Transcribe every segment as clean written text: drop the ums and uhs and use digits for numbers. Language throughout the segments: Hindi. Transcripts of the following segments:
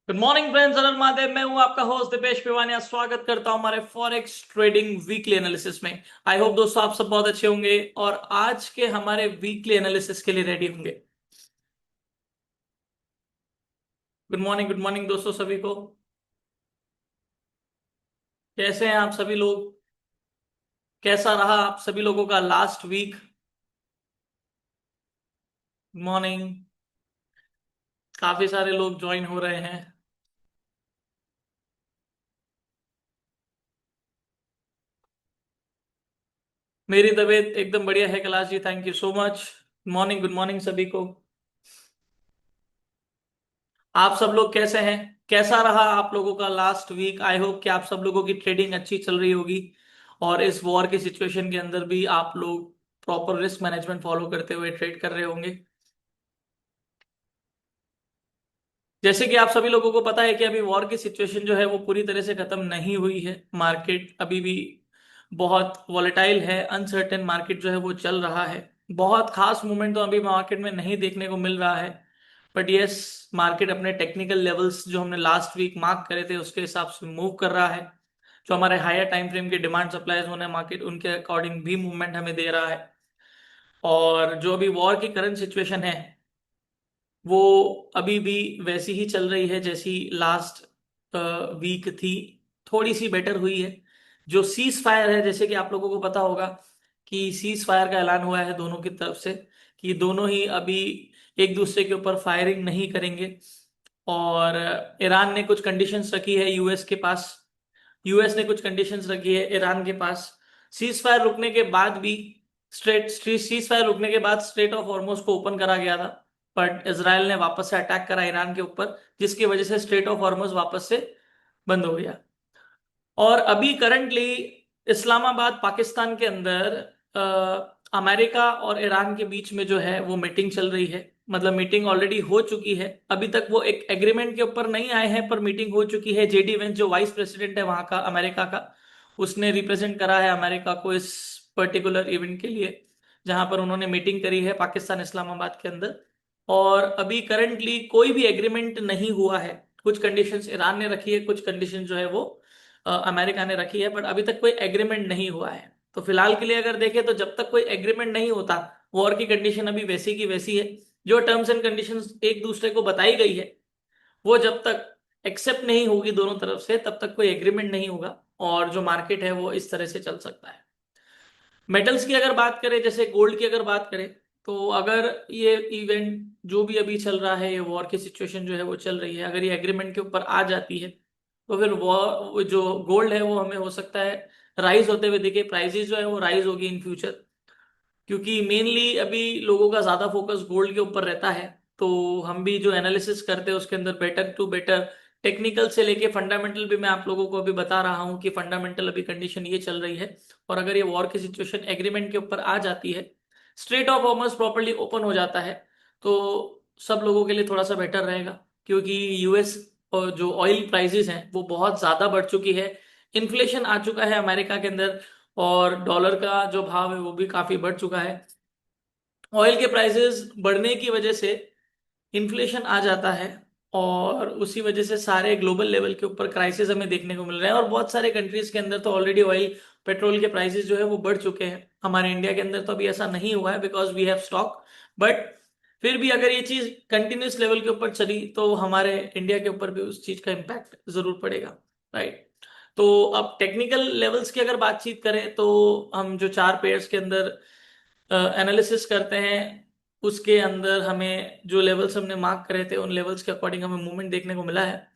Good morning friends, Arun Mahadev. मैं हूं आपका होस्ट दीपेश पिवानिया। स्वागत करता हूं हमारे फॉरेक्स ट्रेडिंग वीकली एनालिसिस में। आई होप दोस्तों आप सब बहुत अच्छे होंगे और आज के हमारे वीकली एनालिसिस के लिए रेडी होंगे। गुड मॉर्निंग दोस्तों सभी को। कैसे हैं आप सभी लोग? कैसा रहा आप सभी लोगों का लास्ट वीक? Good morning. काफी सारे लोग ज्वाइन हो रहे हैं। मेरी तबीयत एकदम बढ़िया है Kailash ji, thank you so much. Good morning सभी को। आप सब लोग कैसे हैं? कैसा रहा आप लोगों का लास्ट वीक? आई होप कि आप सब लोगों की ट्रेडिंग अच्छी चल रही होगी और इस वॉर की सिचुएशन के अंदर भी आप लोग प्रॉपर रिस्क मैनेजमेंट फॉलो करते हुए ट्रेड कर रहे होंगे। जैसे कि आप सभी लोगों को पता है कि अभी वॉर की सिचुएशन जो है वो पूरी तरह से खत्म नहीं हुई है। मार्केट अभी भी बहुत वॉलेटाइल है, अनसर्टेन मार्केट जो है वो चल रहा है। बहुत खास मूवमेंट तो अभी मार्केट में नहीं देखने को मिल रहा है। बट यस, मार्केट अपने टेक्निकल लेवल्स जो हमने लास्ट वीक मार्क करे थे उसके हिसाब से मूव कर रहा है। जो हमारे हायर टाइम फ्रेम के डिमांड सप्लाईज होने मार्केट उनके अकॉर्डिंग भी मूवमेंट हमें दे रहा है। और जो अभी वॉर की करंट सिचुएशन है वो अभी भी वैसी ही चल रही है जैसी लास्ट वीक थी। थोड़ी सी बेटर हुई है। जो सीज फायर है, जैसे कि आप लोगों को पता होगा कि सीज फायर का ऐलान हुआ है दोनों की तरफ से कि दोनों ही अभी एक दूसरे के ऊपर फायरिंग नहीं करेंगे। और ईरान ने कुछ कंडीशंस रखी है यूएस के पास। यूएस ने कुछ कंडीशंस रखी है ईरान के पास। सीज फायर रुकने के बाद भी सीज फायर रुकने के बाद स्ट्रेट ऑफ हॉर्मुज को ओपन करा गया था। बट इसराइल ने वापस से अटैक करा ईरान के ऊपर, जिसकी वजह से स्ट्रेट ऑफ हॉर्मुज वापस से बंद हो गया। और अभी करंटली इस्लामाबाद पाकिस्तान के अंदर अमेरिका और ईरान के बीच में जो है वो मीटिंग चल रही है। मतलब मीटिंग ऑलरेडी हो चुकी है। अभी तक वो एक एग्रीमेंट के ऊपर नहीं आए हैं पर मीटिंग हो चुकी है। जेडी वेंस जो वाइस प्रेसिडेंट है वहां का अमेरिका का, उसने रिप्रेजेंट करा है अमेरिका को इस पर्टिकुलर इवेंट के लिए, जहां पर उन्होंने मीटिंग करी है पाकिस्तान इस्लामाबाद के अंदर। और अभी करंटली कोई भी एग्रीमेंट नहीं हुआ है। कुछ कंडीशंस ईरान ने रखी है, कुछ कंडीशन जो है वो अमेरिका ने रखी है, बट अभी तक कोई एग्रीमेंट नहीं हुआ है। तो फिलहाल के लिए अगर देखें तो जब तक कोई एग्रीमेंट नहीं होता, वॉर की कंडीशन अभी वैसी की वैसी है। जो टर्म्स एंड कंडीशंस एक दूसरे को बताई गई है वो जब तक एक्सेप्ट नहीं होगी दोनों तरफ से तब तक कोई एग्रीमेंट नहीं होगा। और जो मार्केट है वो इस तरह से चल सकता है। मेटल्स की अगर बात करें, जैसे गोल्ड की अगर बात करें, तो अगर ये इवेंट जो भी अभी चल रहा है, ये वॉर की सिचुएशन जो है वो चल रही है, अगर ये एग्रीमेंट के ऊपर आ जाती है तो फिर वो जो गोल्ड है वो हमें हो सकता है राइज होते हुए दिखे। प्राइसेस जो है वो राइज होगी इन फ्यूचर, क्योंकि मेनली अभी लोगों का ज्यादा फोकस गोल्ड के ऊपर रहता है। तो हम भी जो एनालिसिस करते हैं उसके अंदर बेटर टू बेटर टेक्निकल से लेके फंडामेंटल भी मैं आप लोगों को अभी बता रहा हूँ कि फंडामेंटल अभी कंडीशन ये चल रही है। और अगर ये वॉर की सिचुएशन एग्रीमेंट के ऊपर आ जाती है, स्ट्रेट ऑफ हॉर्मस प्रॉपर्ली ओपन हो जाता है, तो सब लोगों के लिए थोड़ा सा बेटर रहेगा। क्योंकि यूएस और जो ऑयल प्राइसेस हैं वो बहुत ज्यादा बढ़ चुकी है। इन्फ्लेशन आ चुका है अमेरिका के अंदर और डॉलर का जो भाव है वो भी काफी बढ़ चुका है। ऑयल के प्राइसेस बढ़ने की वजह से इन्फ्लेशन आ जाता है और उसी वजह से सारे ग्लोबल लेवल के ऊपर क्राइसिस हमें देखने को मिल रहे हैं। और बहुत सारे कंट्रीज के अंदर तो ऑलरेडी ऑयल पेट्रोल के प्राइसेस जो है वो बढ़ चुके हैं। हमारे इंडिया के अंदर तो अभी ऐसा नहीं हुआ है because we have stock. But फिर भी अगर ये चीज कंटिन्यूस लेवल के ऊपर चली तो हमारे इंडिया के ऊपर भी उस चीज का इम्पैक्ट जरूर पड़ेगा। राइट। तो अब टेक्निकल लेवल्स की अगर बातचीत करें तो हम जो चार पेयर्स के अंदर एनालिसिस करते हैं उसके अंदर हमें जो लेवल्स हमने मार्क करे थे उन लेवल्स के अकॉर्डिंग हमें मूवमेंट देखने को मिला है।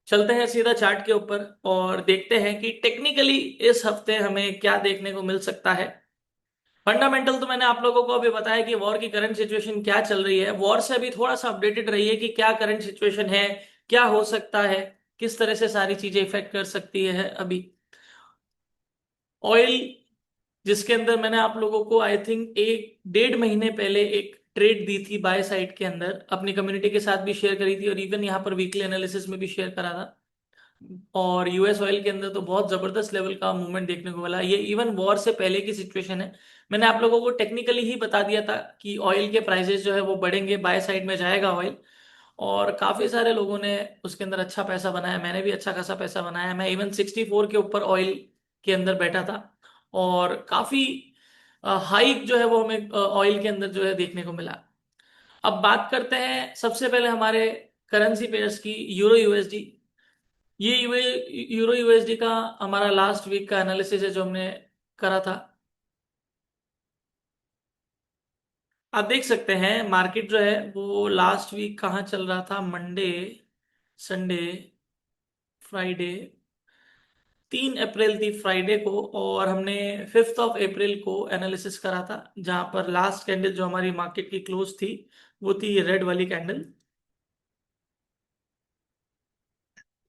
चलते हैं सीधा चार्ट के ऊपर और देखते हैं कि टेक्निकली इस हफ्ते हमें क्या देखने को मिल सकता है। फंडामेंटल तो मैंने आप लोगों को अभी बताया कि वॉर की करंट सिचुएशन क्या चल रही है। वॉर से अभी थोड़ा सा अपडेटेड रहिए कि क्या करंट सिचुएशन है, क्या हो सकता है, किस तरह से सारी चीजें इफेक्ट कर सकती है। अभी ऑयल, जिसके अंदर मैंने आप लोगों को आई थिंक एक डेढ़ महीने पहले एक ट्रेड दी थी बाय साइड के अंदर, अपनी कम्युनिटी के साथ भी शेयर करी थी और इवन यहाँ पर वीकली एनालिसिस में भी शेयर करा था। और यूएस ऑयल के अंदर तो बहुत जबरदस्त लेवल का मूवमेंट देखने को मिला। ये इवन वॉर से पहले की सिचुएशन है। मैंने आप लोगों को टेक्निकली ही बता दिया था कि ऑयल के प्राइसेस जो है वो बढ़ेंगे, बाय साइड में जाएगा ऑयल। और काफी सारे लोगों ने उसके अंदर अच्छा पैसा बनाया, मैंने भी अच्छा खासा पैसा बनाया। मैं इवन 64 के ऊपर ऑयल के अंदर बैठा था, और काफी हाइक जो है वो हमें ऑयल के अंदर जो है देखने को मिला। अब बात करते हैं सबसे पहले हमारे करेंसी पेयर्स की, यूरो यूएसडी। ये यूरो यूएसडी का हमारा लास्ट वीक का एनालिसिस है जो हमने करा था। आप देख सकते हैं मार्केट जो है वो लास्ट वीक कहाँ चल रहा था, मंडे, संडे, फ्राइडे, 3 अप्रैल थी फ्राइडे को, और हमने 5 अप्रैल को एनालिसिस करा था, जहां पर लास्ट कैंडल जो हमारी मार्केट की क्लोज थी वो थी रेड वाली कैंडल,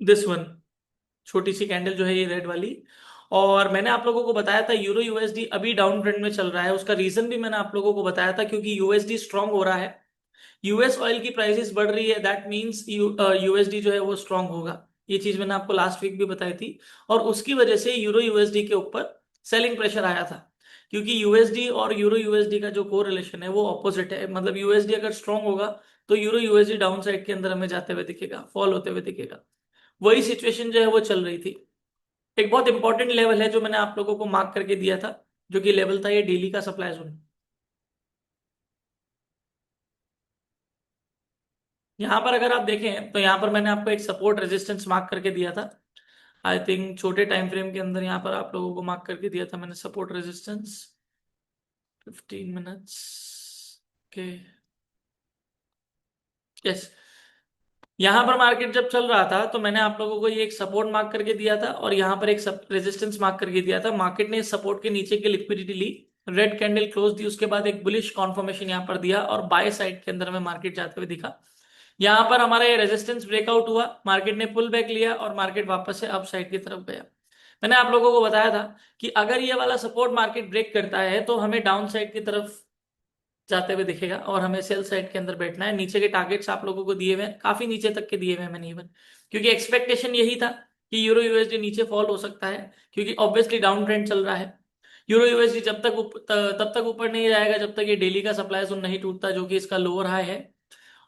दिस वन, छोटी सी कैंडल जो है ये रेड वाली। और मैंने आप लोगों को बताया था यूरो यूएसडी अभी डाउन ट्रेंड में चल रहा है। उसका रीजन भी मैंने आप लोगों को बताया था, क्योंकि यूएसडी स्ट्रांग हो रहा है, यूएस ऑयल की प्राइसेस बढ़ रही है, दैट मींस यूएसडी जो है वो स्ट्रांग होगा। ये चीज मैंने आपको लास्ट वीक भी बताई थी, और उसकी वजह से यूरो यूएसडी के ऊपर सेलिंग प्रेशर आया था। क्योंकि यूएसडी और यूरो यूएसडी का जो कोरिलेशन है वो ऑपोजिट है, मतलब यूएसडी अगर स्ट्रांग होगा तो यूरो यूएसडी डाउन साइड के अंदर हमें जाते हुए दिखेगा, फॉल होते हुए दिखेगा। वही सिचुएशन जो है वो चल रही थी। एक बहुत इंपॉर्टेंट लेवल है जो मैंने आप लोगों को मार्क करके दिया था, जो कि लेवल था ये डेली का सप्लाई जोन। यहां पर अगर आप देखें तो यहां पर मैंने आपको एक सपोर्ट रेजिस्टेंस मार्क करके दिया था। आई थिंक छोटे टाइम फ्रेम के अंदर यहां पर आप लोगों को मार्क करके दिया था मैंने सपोर्ट रेजिस्टेंस, 15 मिनट्स के। यस, यहां पर मार्केट जब चल रहा था तो मैंने आप लोगों को ये एक सपोर्ट मार्क करके दिया था, और यहां पर एक रेजिस्टेंस मार्क करके दिया था। मार्केट ने इस सपोर्ट के नीचे की लिक्विडिटी ली, रेड कैंडल क्लोज दी, उसके बाद एक बुलिश कॉन्फर्मेशन यहां पर दिया, और बाय साइड के अंदर हमें मार्केट जाते हुए दिखा। यहां पर हमारा ये रेजिस्टेंस ब्रेकआउट हुआ, मार्केट ने पुल बैक लिया और मार्केट वापस से अप साइड की तरफ गया। मैंने आप लोगों को बताया था कि अगर ये वाला सपोर्ट मार्केट ब्रेक करता है तो हमें डाउन साइड की तरफ जाते हुए दिखेगा, और हमें सेल साइड के अंदर बैठना है। नीचे के टारगेट्स आप लोगों को दिए हुए हैं, काफी नीचे तक के दिए हुए हैं मैंने इवन, क्योंकि एक्सपेक्टेशन यही था कि यूरो यूएसडी नीचे फॉल हो सकता है, क्योंकि ऑब्वियसली डाउन ट्रेंड चल रहा है। यूरो यूएसडी जब तक तब तक ऊपर नहीं जाएगा जब तक ये डेली का सप्लाई जोन नहीं टूटता, जो कि इसका लोअर हाई है।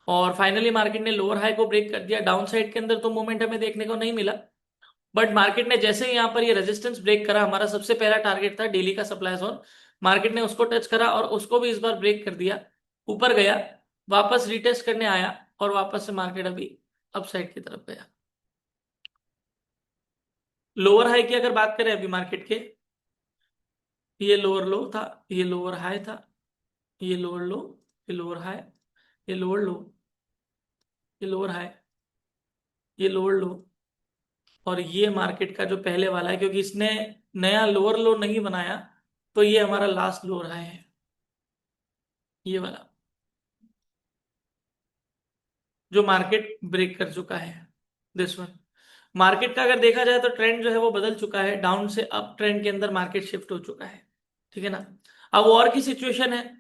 और फाइनली मार्केट ने लोअर हाई को ब्रेक कर दिया। डाउन साइड के अंदर तो मूवमेंट हमें देखने को नहीं मिला, बट मार्केट ने जैसे ही यहाँ पर ये रेजिस्टेंस ब्रेक करा, हमारा सबसे पहला टारगेट था डेली का सप्लाई जोन, मार्केट ने उसको टच करा और उसको भी इस बार ब्रेक कर दिया, ऊपर गया, वापस रिटेस्ट करने आया, और वापस से मार्केट अभी अप साइड की तरफ गया। लोअर हाई की अगर बात करें अभी मार्केट के, ये लोअर लो था, ये लोअर हाई था, ये लोअर लो, ये लोअर हाई, ये लोअर लो, ये लोअर हाई, ये लोअर लो, और ये मार्केट का जो पहले वाला है, क्योंकि इसने नया लोअर लो नहीं बनाया, तो ये हमारा लास्ट लोअर हाई है, ये वाला, जो मार्केट ब्रेक कर चुका है, दिस वन। मार्केट का अगर देखा जाए तो ट्रेंड जो है वो बदल चुका है, डाउन से अप ट्रेंड के अंदर मार्केट शिफ्ट हो चुका है, ठीक है ना। अब वॉर की सिचुएशन है,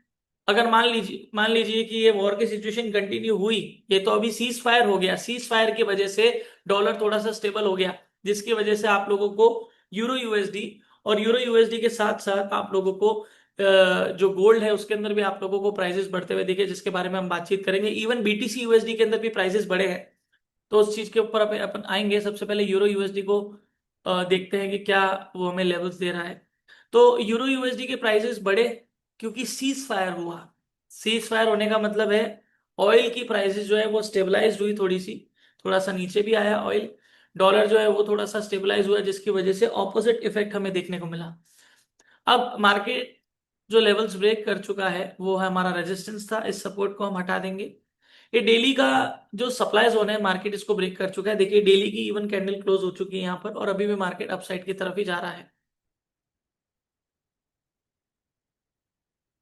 अगर मान लीजिए कि ये वॉर की सिचुएशन कंटिन्यू हुई, ये तो अभी सीज फायर हो गया, सीज फायर की वजह से डॉलर थोड़ा सा स्टेबल हो गया, जिसकी वजह से आप लोगों को यूरो यूएसडी, और यूरो यूएसडी के साथ साथ आप लोगों को जो गोल्ड है उसके अंदर भी आप लोगों को प्राइसेस बढ़ते हुए दिखे, जिसके बारे में हम बातचीत करेंगे। इवन बीटीसी यूएसडी के अंदर भी प्राइसेस बढ़े हैं, तो उस चीज के ऊपर अपन आएंगे। सबसे पहले यूरो यूएसडी को देखते हैं कि क्या वो हमें लेवल्स दे रहा है। तो यूरो यूएसडी के प्राइसेस बढ़े क्योंकि सीज फायर हुआ। सीज फायर होने का मतलब है ऑयल की प्राइसेस जो है वो स्टेबलाइज हुई, थोड़ी सी, थोड़ा सा नीचे भी आया ऑयल, डॉलर जो है वो थोड़ा सा स्टेबलाइज हुआ, जिसकी वजह से ऑपोजिट इफेक्ट हमें देखने को मिला। अब मार्केट जो लेवल्स ब्रेक कर चुका है वो है हमारा रेजिस्टेंस था, इस सपोर्ट को हम हटा देंगे। ये डेली का जो सप्लाई जोन है, मार्केट इसको ब्रेक कर चुका है। देखिए डेली की इवन कैंडल क्लोज हो चुकी है यहाँ पर, और अभी भी मार्केट अपसाइड की तरफ ही जा रहा है।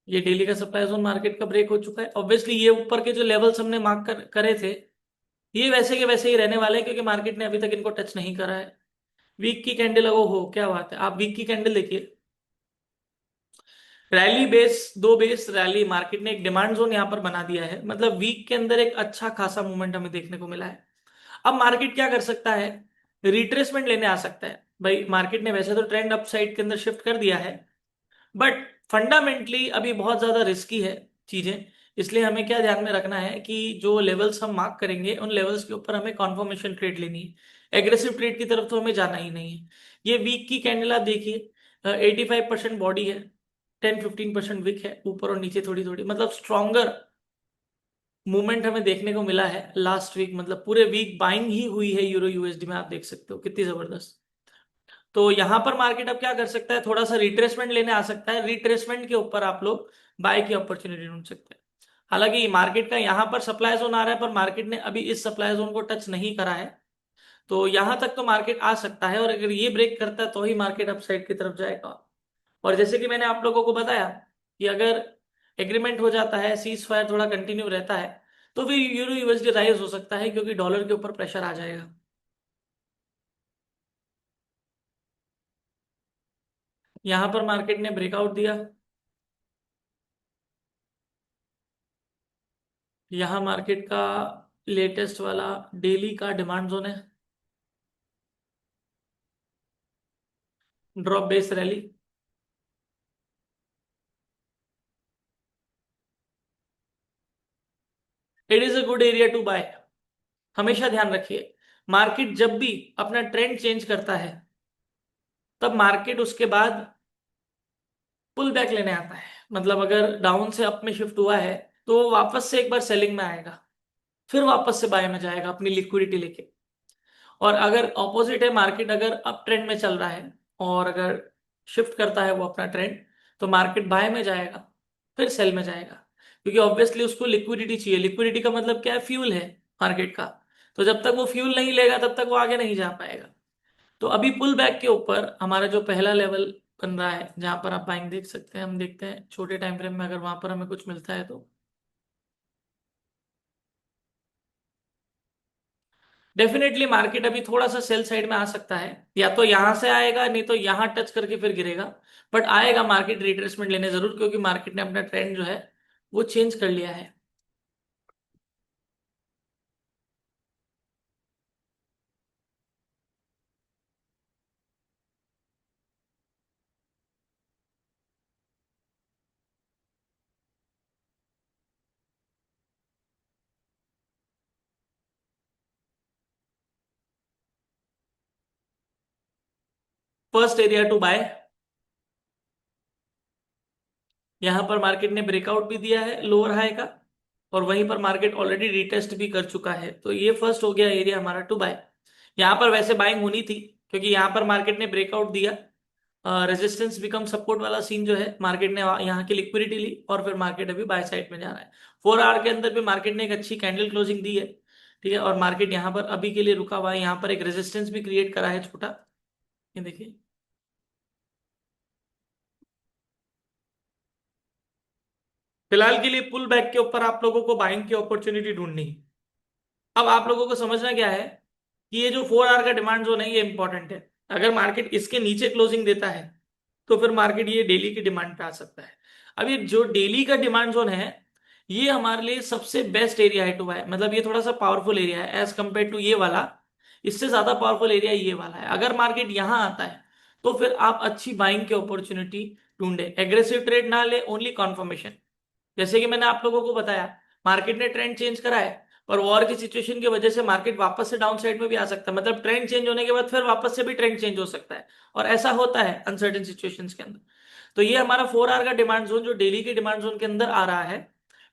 ये डेली का सप्लाई जोन मार्केट का ब्रेक हो चुका है। ऑब्वियसली ये ऊपर के जो लेवल्स हमने मार्क करे थे, ये वैसे के वैसे ही रहने वाले हैं, क्योंकि मार्केट ने अभी तक इनको टच नहीं करा है। वीक की कैंडल, हो क्या बात है, आप वीक की कैंडल देखिए, रैली बेस, दो बेस रैली, मार्केट ने एक डिमांड जोन यहां पर बना दिया है, मतलब वीक के अंदर एक अच्छा खासा मूवमेंट हमें देखने को मिला है। अब मार्केट क्या कर सकता है, रिट्रेसमेंट लेने आ सकता है। भाई मार्केट ने वैसे तो ट्रेंड अप साइड के अंदर शिफ्ट कर दिया है, बट फंडामेंटली अभी बहुत ज्यादा रिस्की है चीजें, इसलिए हमें क्या ध्यान में रखना है कि जो लेवल्स हम मार्क करेंगे उन लेवल्स के ऊपर हमें कॉन्फर्मेशन ट्रेड लेनी है। एग्रेसिव ट्रेड की तरफ तो हमें जाना ही नहीं है। ये वीक की कैंडल आप देखिए, 85% बॉडी है, 10-15% विक है, ऊपर और नीचे थोड़ी थोड़ी, मतलब स्ट्रॉन्गर मूवमेंट हमें देखने को मिला है लास्ट वीक। मतलब पूरे वीक बाइंग ही हुई है यूरो यूएसडी में, आप देख सकते हो कितनी जबरदस्त। तो यहां पर मार्केट अब क्या कर सकता है, थोड़ा सा रिट्रेसमेंट लेने आ सकता है। रिट्रेसमेंट के ऊपर आप लोग बाय की अपॉर्चुनिटी ढूंढ सकते हैं। हालांकि मार्केट का यहां पर सप्लाई जोन आ रहा है, पर मार्केट ने अभी इस सप्लाई जोन को टच नहीं करा है। तो यहां तक तो मार्केट आ सकता है, और अगर ये ब्रेक करता है तो ही मार्केट अपसाइड की तरफ जाएगा। और जैसे कि मैंने आप लोगों को बताया कि अगर एग्रीमेंट हो जाता है, सीज फायर थोड़ा कंटिन्यू रहता है, तो फिर यूरो यूएसडी राइज हो सकता है, क्योंकि डॉलर के ऊपर प्रेशर आ जाएगा। यहां पर मार्केट ने ब्रेकआउट दिया। यहां मार्केट का लेटेस्ट वाला डेली का डिमांड जोन है, drop base rally. It is a good area to buy. हमेशा ध्यान रखिए, मार्केट जब भी अपना ट्रेंड चेंज करता है, तब मार्केट उसके बाद पुल बैक लेने आता है। मतलब अगर डाउन से अप में शिफ्ट हुआ है, तो वो वापस से एक बार सेलिंग में आएगा, फिर वापस से बाय में जाएगा अपनी लिक्विडिटी लेके। और अगर ऑपोजिट है, मार्केट अगर अप ट्रेंड में चल रहा है और अगर शिफ्ट करता है वो अपना ट्रेंड, तो मार्केट बाय में जाएगा, फिर सेल में जाएगा। क्योंकि ऑब्वियसली उसको लिक्विडिटी चाहिए। लिक्विडिटी का मतलब क्या है, फ्यूल है मार्केट का। तो जब तक वो फ्यूल नहीं लेगा तब तक वो आगे नहीं जा पाएगा। तो अभी पुल बैक के ऊपर हमारा जो पहला लेवल बन रहा है, जहां पर आप बाइंग देख सकते हैं, हम देखते हैं छोटे टाइम फ्रेम में अगर वहां पर हमें कुछ मिलता है तो। डेफिनेटली मार्केट अभी थोड़ा सा सेल साइड में आ सकता है, या तो यहां से आएगा, नहीं तो यहां टच करके फिर गिरेगा। बट आएगा मार्केट रिट्रेसमेंट लेने जरूर, क्योंकि मार्केट ने अपना ट्रेंड जो है वो चेंज कर लिया है। फर्स्ट एरिया टू बाय, यहां पर मार्केट ने ब्रेकआउट भी दिया है लोअर हाई का, और वहीं पर मार्केट ऑलरेडी रिटेस्ट भी कर चुका है। तो ये फर्स्ट हो गया एरिया हमारा टू बाय। यहां पर वैसे बाइंग होनी थी, क्योंकि यहां पर मार्केट ने ब्रेकआउट दिया, रेजिस्टेंस बिकम सपोर्ट वाला सीन जो है, मार्केट ने यहाँ की लिक्विडिटी ली, और फिर मार्केट अभी बाय साइड में जा रहा है। 4 आवर के अंदर भी मार्केट ने एक अच्छी कैंडल क्लोजिंग दी है, ठीक है। और मार्केट यहाँ पर अभी के लिए रुका हुआ है, यहाँ पर एक रेजिस्टेंस भी क्रिएट करा है छोटा, ये देखिए। फिलहाल के लिए पुल बैक के ऊपर आप लोगों को बाइंग की अपॉर्चुनिटी ढूंढनी है। अब आप लोगों को समझना क्या है, कि ये जो 4 आवर का डिमांड जोन है ये इंपॉर्टेंट है। अगर मार्केट इसके नीचे क्लोजिंग देता है, तो फिर मार्केट ये डेली की डिमांड पे आ सकता है। अब ये जो डेली का डिमांड जोन है, ये हमारे लिए सबसे बेस्ट एरिया है टू बाय। मतलब ये थोड़ा सा पावरफुल एरिया है एज कंपेयर टू ये वाला। इससे ज्यादा पावरफुल एरिया ये वाला है। अगर मार्केट यहां आता है, तो फिर आप अच्छी बाइंग की अपॉर्चुनिटी ढूंढे। एग्रेसिव ट्रेड ना ले, ओनली कॉन्फर्मेशन। जैसे कि मैंने आप लोगों को बताया, मार्केट ने ट्रेंड चेंज करा है, और वॉर की सिचुएशन की वजह से मार्केट वापस से डाउन साइड में भी आ सकता है। मतलब ट्रेंड चेंज होने के बाद फिर वापस से भी ट्रेंड चेंज हो सकता है, और ऐसा होता है अनसर्टेन सिचुएशंस के अंदर। तो ये हमारा 4 आवर का डिमांड जोन जो डेली के डिमांड जोन के अंदर आ रहा है,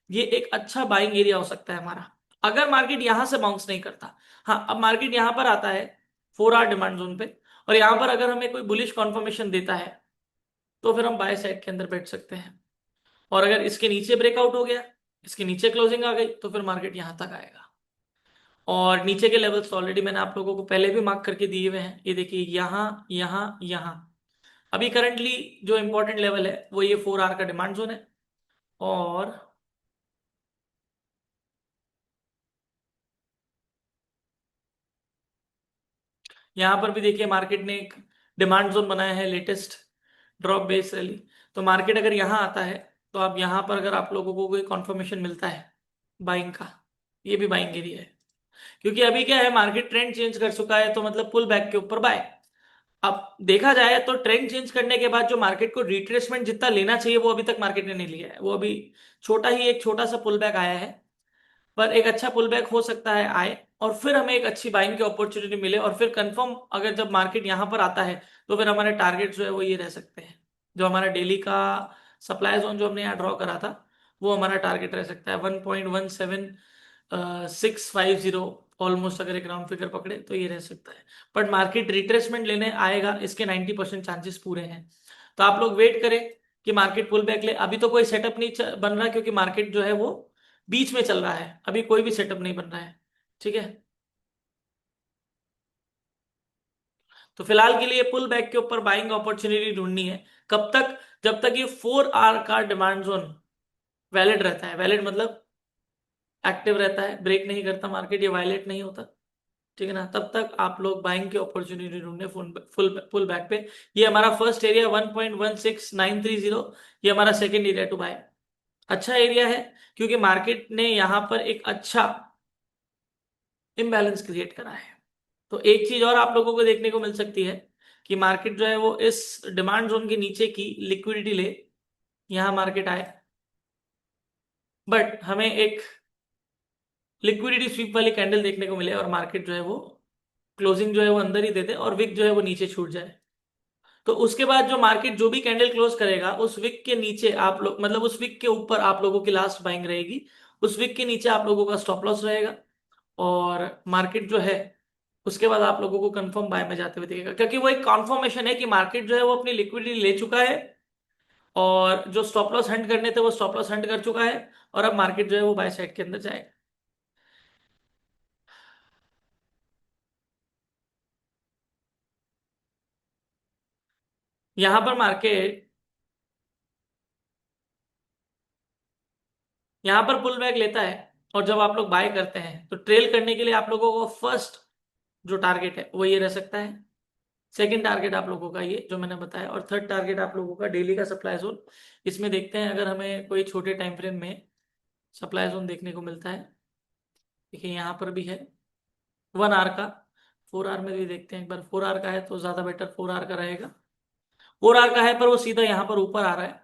ये एक अच्छा बाइंग एरिया हो सकता है हमारा, अगर मार्केट यहां से बाउंस नहीं करता। हाँ, अब मार्केट यहां पर आता है 4 आवर डिमांड जोन पे, और यहां पर अगर हमें कोई बुलिश कॉन्फर्मेशन देता है, तो फिर हम बाय साइड के अंदर बैठ सकते हैं। और अगर इसके नीचे ब्रेकआउट हो गया, इसके नीचे क्लोजिंग आ गई, तो फिर मार्केट यहां तक आएगा। और नीचे के लेवल्स तो ऑलरेडी मैंने आप लोगों को पहले भी मार्क करके दिए हुए हैं, ये देखिए यहाँ यहाँ यहाँ। अभी करंटली जो इंपॉर्टेंट लेवल है वो ये 4 आवर का डिमांड जोन है। और यहाँ पर भी देखिए मार्केट ने एक डिमांड जोन बनाया है, लेटेस्ट ड्रॉप बेस रैली। तो मार्केट अगर यहाँ आता है, तो आप यहाँ पर अगर आप लोगों को कोई कॉन्फर्मेशन मिलता है बाइंग का, ये भी बाइंग एरिया है। क्योंकि अभी क्या है, मार्केट ट्रेंड चेंज कर चुका है, तो मतलब पुल बैक के ऊपर बाय। अब देखा जाए तो ट्रेंड चेंज करने के बाद जो मार्केट को रिट्रेसमेंट जितना लेना चाहिए वो अभी तक मार्केट ने नहीं लिया है। वो अभी एक छोटा सा पुल बैक आया है, पर एक अच्छा पुल बैक हो सकता है आए, और फिर हमें एक अच्छी बाइंग की अपॉर्चुनिटी मिले, और फिर कंफर्म अगर जब मार्केट यहाँ पर आता है तो फिर हमारे टारगेट जो है वो ये रह सकते हैं। जो हमारा डेली का सप्लाई जोन जो हमने यहाँ ड्रॉ करा था वो हमारा टारगेट रह सकता है 1.17650 ऑलमोस्ट। अगर एक राउंड फिगर पकड़े तो ये रह सकता है। बट मार्केट रिट्रेसमेंट लेने आएगा इसके 90% चांसेस पूरे हैं। तो आप लोग वेट करें कि मार्केट पुल बैक ले। अभी तो कोई सेटअप नहीं बन रहा, क्योंकि मार्केट जो है वो बीच में चल रहा है, अभी कोई भी सेटअप नहीं बन रहा है। ठीक है, तो फिलहाल के लिए पुल बैक के ऊपर बाइंग अपॉर्चुनिटी ढूंढनी है। कब तक? जब तक ये 4 आवर का डिमांड जोन वैलिड रहता है। वैलिड मतलब एक्टिव रहता है, ब्रेक नहीं करता मार्केट, ये वायलेट नहीं होता। ठीक है ना, तब तक आप लोग बाइंग की अपॉर्चुनिटी ढूंढे फुल फुल पुल बैक पे। ये हमारा फर्स्ट एरिया 1.16930, ये हमारा सेकेंड एरिया टू बाय। अच्छा एरिया है, क्योंकि मार्केट ने यहां पर एक अच्छा इम्बैलेंस क्रिएट करा है। तो एक चीज और आप लोगों को देखने को मिल सकती है कि मार्केट जो है वो इस डिमांड जोन के नीचे की लिक्विडिटी ले यहां मार्केट आए, बट हमें एक लिक्विडिटी स्वीप वाली कैंडल देखने को मिले और मार्केट जो है वो क्लोजिंग जो है वो अंदर ही दे दे और विक जो है वो नीचे छूट जाए। तो उसके बाद जो मार्केट जो भी कैंडल क्लोज करेगा उस विक के नीचे आप लोग, मतलब उस विक के ऊपर आप लोगों की लास्ट बाइंग रहेगी, उस विक के नीचे आप लोगों का स्टॉप लॉस रहेगा। और मार्केट जो है उसके बाद आप लोगों को कंफर्म बाय में जाते हुए दिखेगा, क्योंकि वो एक कॉन्फर्मेशन है कि मार्केट जो है वो अपनी लिक्विडिटी ले चुका है, और जो स्टॉप लॉस हंट करने थे वो स्टॉप लॉस हंट कर चुका है, और अब मार्केट जो है वो बाय साइड के अंदर जाएगा। यहां पर मार्केट, यहां पर पुल बैक लेता है, और जब आप लोग बाय करते हैं तो ट्रेल करने के लिए आप लोगों को फर्स्ट जो टारगेट है वो ये रह सकता है। सेकंड टारगेट आप लोगों का ये जो मैंने बताया, और थर्ड टारगेट आप लोगों का डेली का सप्लाई जोन। इसमें देखते हैं अगर हमें कोई छोटे टाइम फ्रेम में सप्लाई जोन देखने को मिलता है। देखिए यहाँ पर भी है 1 आवर का। 4 आवर में भी देखते हैं एक बार। 4 आवर का है तो ज्यादा बेटर 4 आवर का रहेगा। 4 आवर का है पर वो सीधा यहाँ पर ऊपर आ रहा है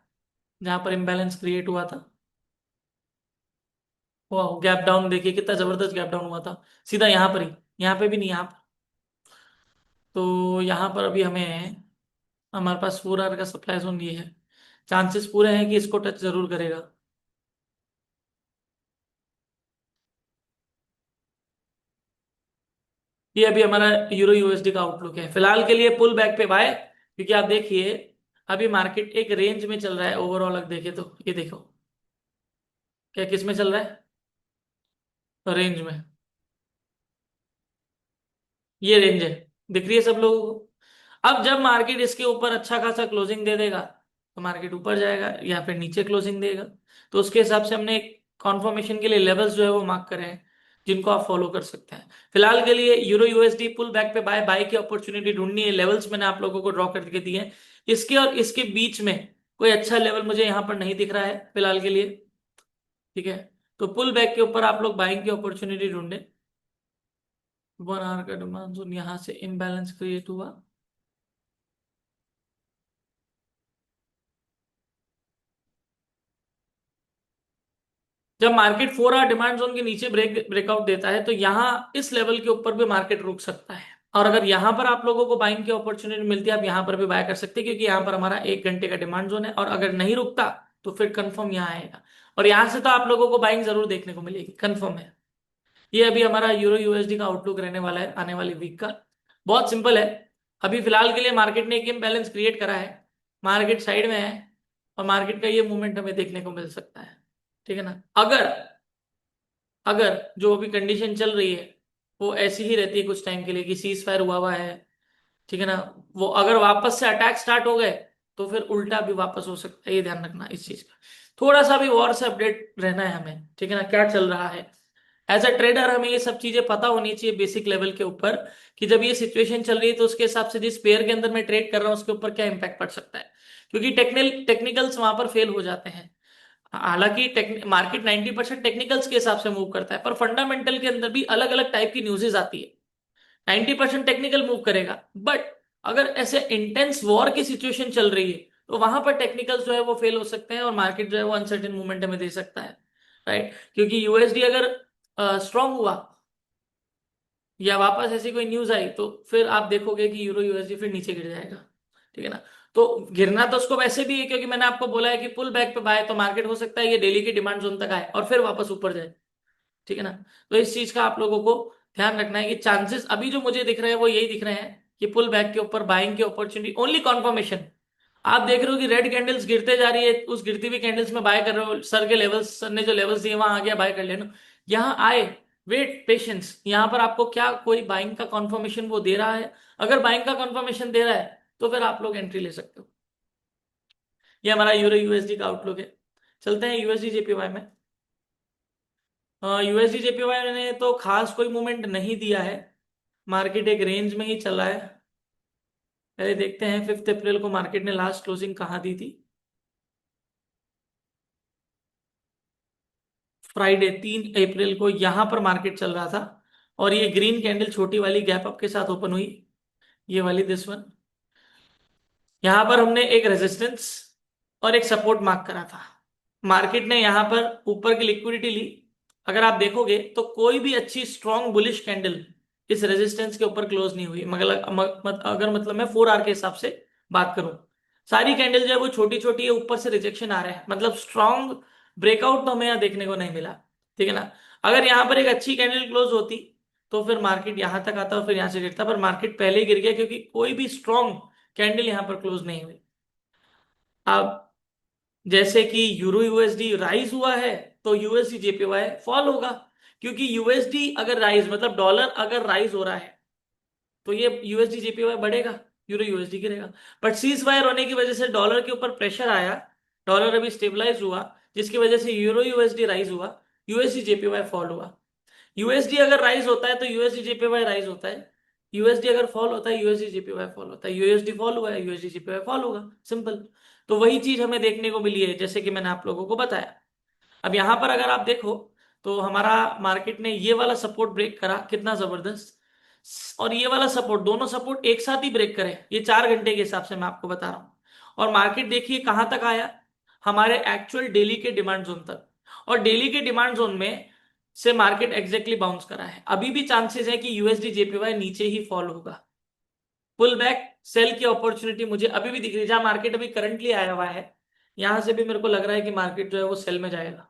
जहां पर इम्बैलेंस क्रिएट हुआ था। वाह, गैप डाउन देखिए कितना जबरदस्त गैप डाउन हुआ था, सीधा यहाँ पर ही। यहाँ पे भी नहीं, यहाँ पर। तो यहाँ पर अभी हमें, हमारे पास 4 आवर का सप्लाई जोन ये है, चांसेस पूरे हैं कि इसको टच जरूर करेगा। ये अभी हमारा यूरो यूएसडी का आउटलुक है फिलहाल के लिए पुल बैक पे बाय, क्योंकि आप देखिए अभी मार्केट एक रेंज में चल रहा है ओवरऑल। अगर देखे तो ये देखो क्या किस में चल रहा है, रेंज में। ये रेंज है, दिख रही है सब लोगों को। अब जब मार्केट इसके ऊपर अच्छा खासा क्लोजिंग दे देगा तो मार्केट ऊपर जाएगा, या फिर नीचे क्लोजिंग देगा। तो उसके हिसाब से हमने एक कॉन्फर्मेशन के लिए लेवल्स जो है वो मार्क करे हैं, जिनको आप फॉलो कर सकते हैं। फिलहाल के लिए यूरो यूएसडी पुल बैक पे बाय बाय की अपॉर्चुनिटी ढूंढनी है। लेवल्स मैंने आप लोगों को ड्रॉ करके दिए हैं। इसके और इसके बीच में कोई अच्छा लेवल मुझे यहाँ पर नहीं दिख रहा है फिलहाल के लिए। ठीक है, तो पुल बैक के ऊपर आप लोग बाइंग की अपॉर्चुनिटी ढूंढे। 1 आवर का डिमांड जोन यहाँ से इम्बैलेंस क्रिएट हुआ। जब मार्केट 4 आवर डिमांड जोन के नीचे ब्रेकआउट देता है तो यहाँ इस लेवल के ऊपर भी मार्केट रुक सकता है। और अगर यहाँ पर आप लोगों को बाइंग की अपॉर्चुनिटी मिलती है, आप यहाँ पर भी बाय कर सकते हैं, क्योंकि यहाँ पर हमारा 1 घंटे का डिमांड जोन है। और अगर नहीं रुकता तो फिर कंफर्म यहाँ आएगा, और यहाँ से तो आप लोगों को बाइंग जरूर देखने को मिलेगी, कंफर्म है। ये अभी हमारा यूरो यूएसडी का आउटलुक रहने वाला है आने वाली वीक का। बहुत सिंपल है। अभी फिलहाल के लिए मार्केट ने एक इम्बैलेंस क्रिएट करा है, मार्केट साइड में है, और मार्केट का ये मूवमेंट हमें देखने को मिल सकता है। ठीक है ना, अगर अगर जो अभी कंडीशन चल रही है वो ऐसी ही रहती है कुछ टाइम के लिए कि सीज फायर हुआ हुआ है, ठीक है ना, वो अगर वापस से अटैक स्टार्ट हो गए तो फिर उल्टा भी वापस हो सकता है। ये ध्यान रखना इस चीज का। थोड़ा सा भी वॉर से अपडेट रहना है हमें, ठीक है ना, क्या चल रहा है। एज अ ट्रेडर हमें ये सब चीजें पता होनी चाहिए बेसिक लेवल के ऊपर, कि जब ये सिचुएशन चल रही है तो उसके हिसाब से जिस पेयर के अंदर मैं ट्रेड कर रहा हूँ उसके ऊपर क्या इंपैक्ट पड़ सकता है। क्योंकि टेक्निकल्स वहां पर फेल हो जाते हैं। हालांकि मार्केट 90% टेक्निकल्स के हिसाब से मूव करता है, पर फंडामेंटल के अंदर भी अलग अलग टाइप की न्यूज़ेस आती है। 90% टेक्निकल मूव करेगा, बट अगर ऐसे इंटेंस वॉर की सिचुएशन चल रही है तो वहां पर टेक्निकल्स जो है वो फेल हो सकते हैं और मार्केट जो है वो अनसर्टेन मूवमेंट हमें दे सकता है। राइट, क्योंकि यूएसडी अगर स्ट्रांग हुआ या वापस ऐसी कोई न्यूज आई तो फिर आप देखोगे कि यूरो यूएसडी फिर नीचे गिर जाएगा। ठीक है ना। तो गिरना तो उसको वैसे भी है, क्योंकि मैंने आपको बोला है कि पुल बैक पे बाय, तो मार्केट हो सकता है ये डेली की डिमांड जोन तक आए और फिर वापस ऊपर जाए। ठीक है ना। तो इस चीज का आप लोगों को ध्यान रखना है कि चांसेस अभी जो मुझे दिख रहे हैं वो यही दिख रहे हैं कि पुल बैक के ऊपर बाइंग की अपॉर्चुनिटी, ओनली कॉन्फर्मेशन। आप देख रहे हो कि रेड कैंडल्स गिरते जा रही है, उस गिरती हुई कैंडल्स में बाय कर रहे हो, सर के लेवल्स, सर ने जो लेवल्स दिए वहां आ गया, बाय कर लेना। यहाँ आए, वेट, पेशेंस। यहाँ पर आपको क्या कोई बाइंग का कंफर्मेशन वो दे रहा है? अगर बाइंग का कंफर्मेशन दे रहा है तो फिर आप लोग एंट्री ले सकते हो। ये हमारा यूरो यूएसडी का आउटलुक है। चलते हैं यूएसडी जेपीवाई में। यूएसडी जेपीवाई ने तो खास कोई मूवमेंट नहीं दिया है, मार्केट एक रेंज में ही चला है। पहले देखते हैं 5 अप्रैल को मार्केट ने लास्ट क्लोजिंग कहाँ दी थी। फ्राइडे 3 अप्रैल को यहां पर मार्केट चल रहा था और ये ग्रीन कैंडल छोटी वाली गैप अप के साथ ओपन हुई, ये वाली, दिस वन। यहां पर हमने एक रेजिस्टेंस और एक सपोर्ट मार्क करा था। मार्केट ने यहां पर ऊपर की लिक्विडिटी ली। अगर आप देखोगे तो कोई भी अच्छी स्ट्रॉन्ग बुलिश कैंडल इस रेजिस्टेंस के ऊपर क्लोज नहीं हुई, मगर अगर मतलब मैं 4 आवर के हिसाब से बात करूं, सारी कैंडल जो है वो छोटी छोटी है, ऊपर से रिजेक्शन आ रहे हैं, मतलब स्ट्रॉन्ग ब्रेकआउट तो हमें यहाँ देखने को नहीं मिला। ठीक है ना। अगर यहाँ पर एक अच्छी कैंडल क्लोज होती तो फिर मार्केट यहां तक आता और फिर यहां से गिरता, पर मार्केट पहले ही गिर गया क्योंकि कोई भी स्ट्रॉन्ग कैंडल यहां पर क्लोज नहीं हुई। अब जैसे कि यूरो यूएसडी राइज हुआ है तो यूएसडी जेपीवाई फॉल होगा, क्योंकि यूएसडी अगर राइज मतलब डॉलर अगर राइज हो रहा है तो ये यूएसडी जेपीवाई बढ़ेगा, यूरो यूएसडी गिरेगा। बट सीज फायर होने की वजह से डॉलर के ऊपर प्रेशर आया, डॉलर अभी स्टेबलाइज हुआ, जिसकी वजह से यूरो यूएसडी राइज हुआ, यूएसडी जेपीवाई फॉल हुआ। यूएसडी अगर राइज होता है तो यूएसडी जेपीवाई राइज होता है, यूएसडी अगर फॉल होता है यूएसडी जेपीवाई फॉल होता है, यूएसडी फॉल हुआ है यूएसडी जेपीवाई फॉल होगा, सिंपल। तो वही चीज हमें देखने को मिली है जैसे कि मैंने आप लोगों को बताया। अब यहां पर अगर आप देखो तो हमारा मार्केट ने ये वाला सपोर्ट ब्रेक करा, कितना जबरदस्त, और ये वाला सपोर्ट, दोनों सपोर्ट एक साथ ही ब्रेक करे, ये 4 घंटे के हिसाब से मैं आपको बता रहा हूं। और मार्केट देखिए कहां तक आया, हमारे एक्चुअल डेली के डिमांड जोन तक, और डेली के डिमांड जोन में से मार्केट एग्जैक्टली बाउंस करा है। अभी भी चांसेस है कि यूएसडी जेपीवाई नीचे ही फॉल होगा। पुल बैक सेल की अपॉर्चुनिटी मुझे अभी भी दिख रही है, जहां मार्केट अभी करंटली आया हुआ है यहां से भी मेरे को लग रहा है कि मार्केट जो है वो सेल में जाएगा।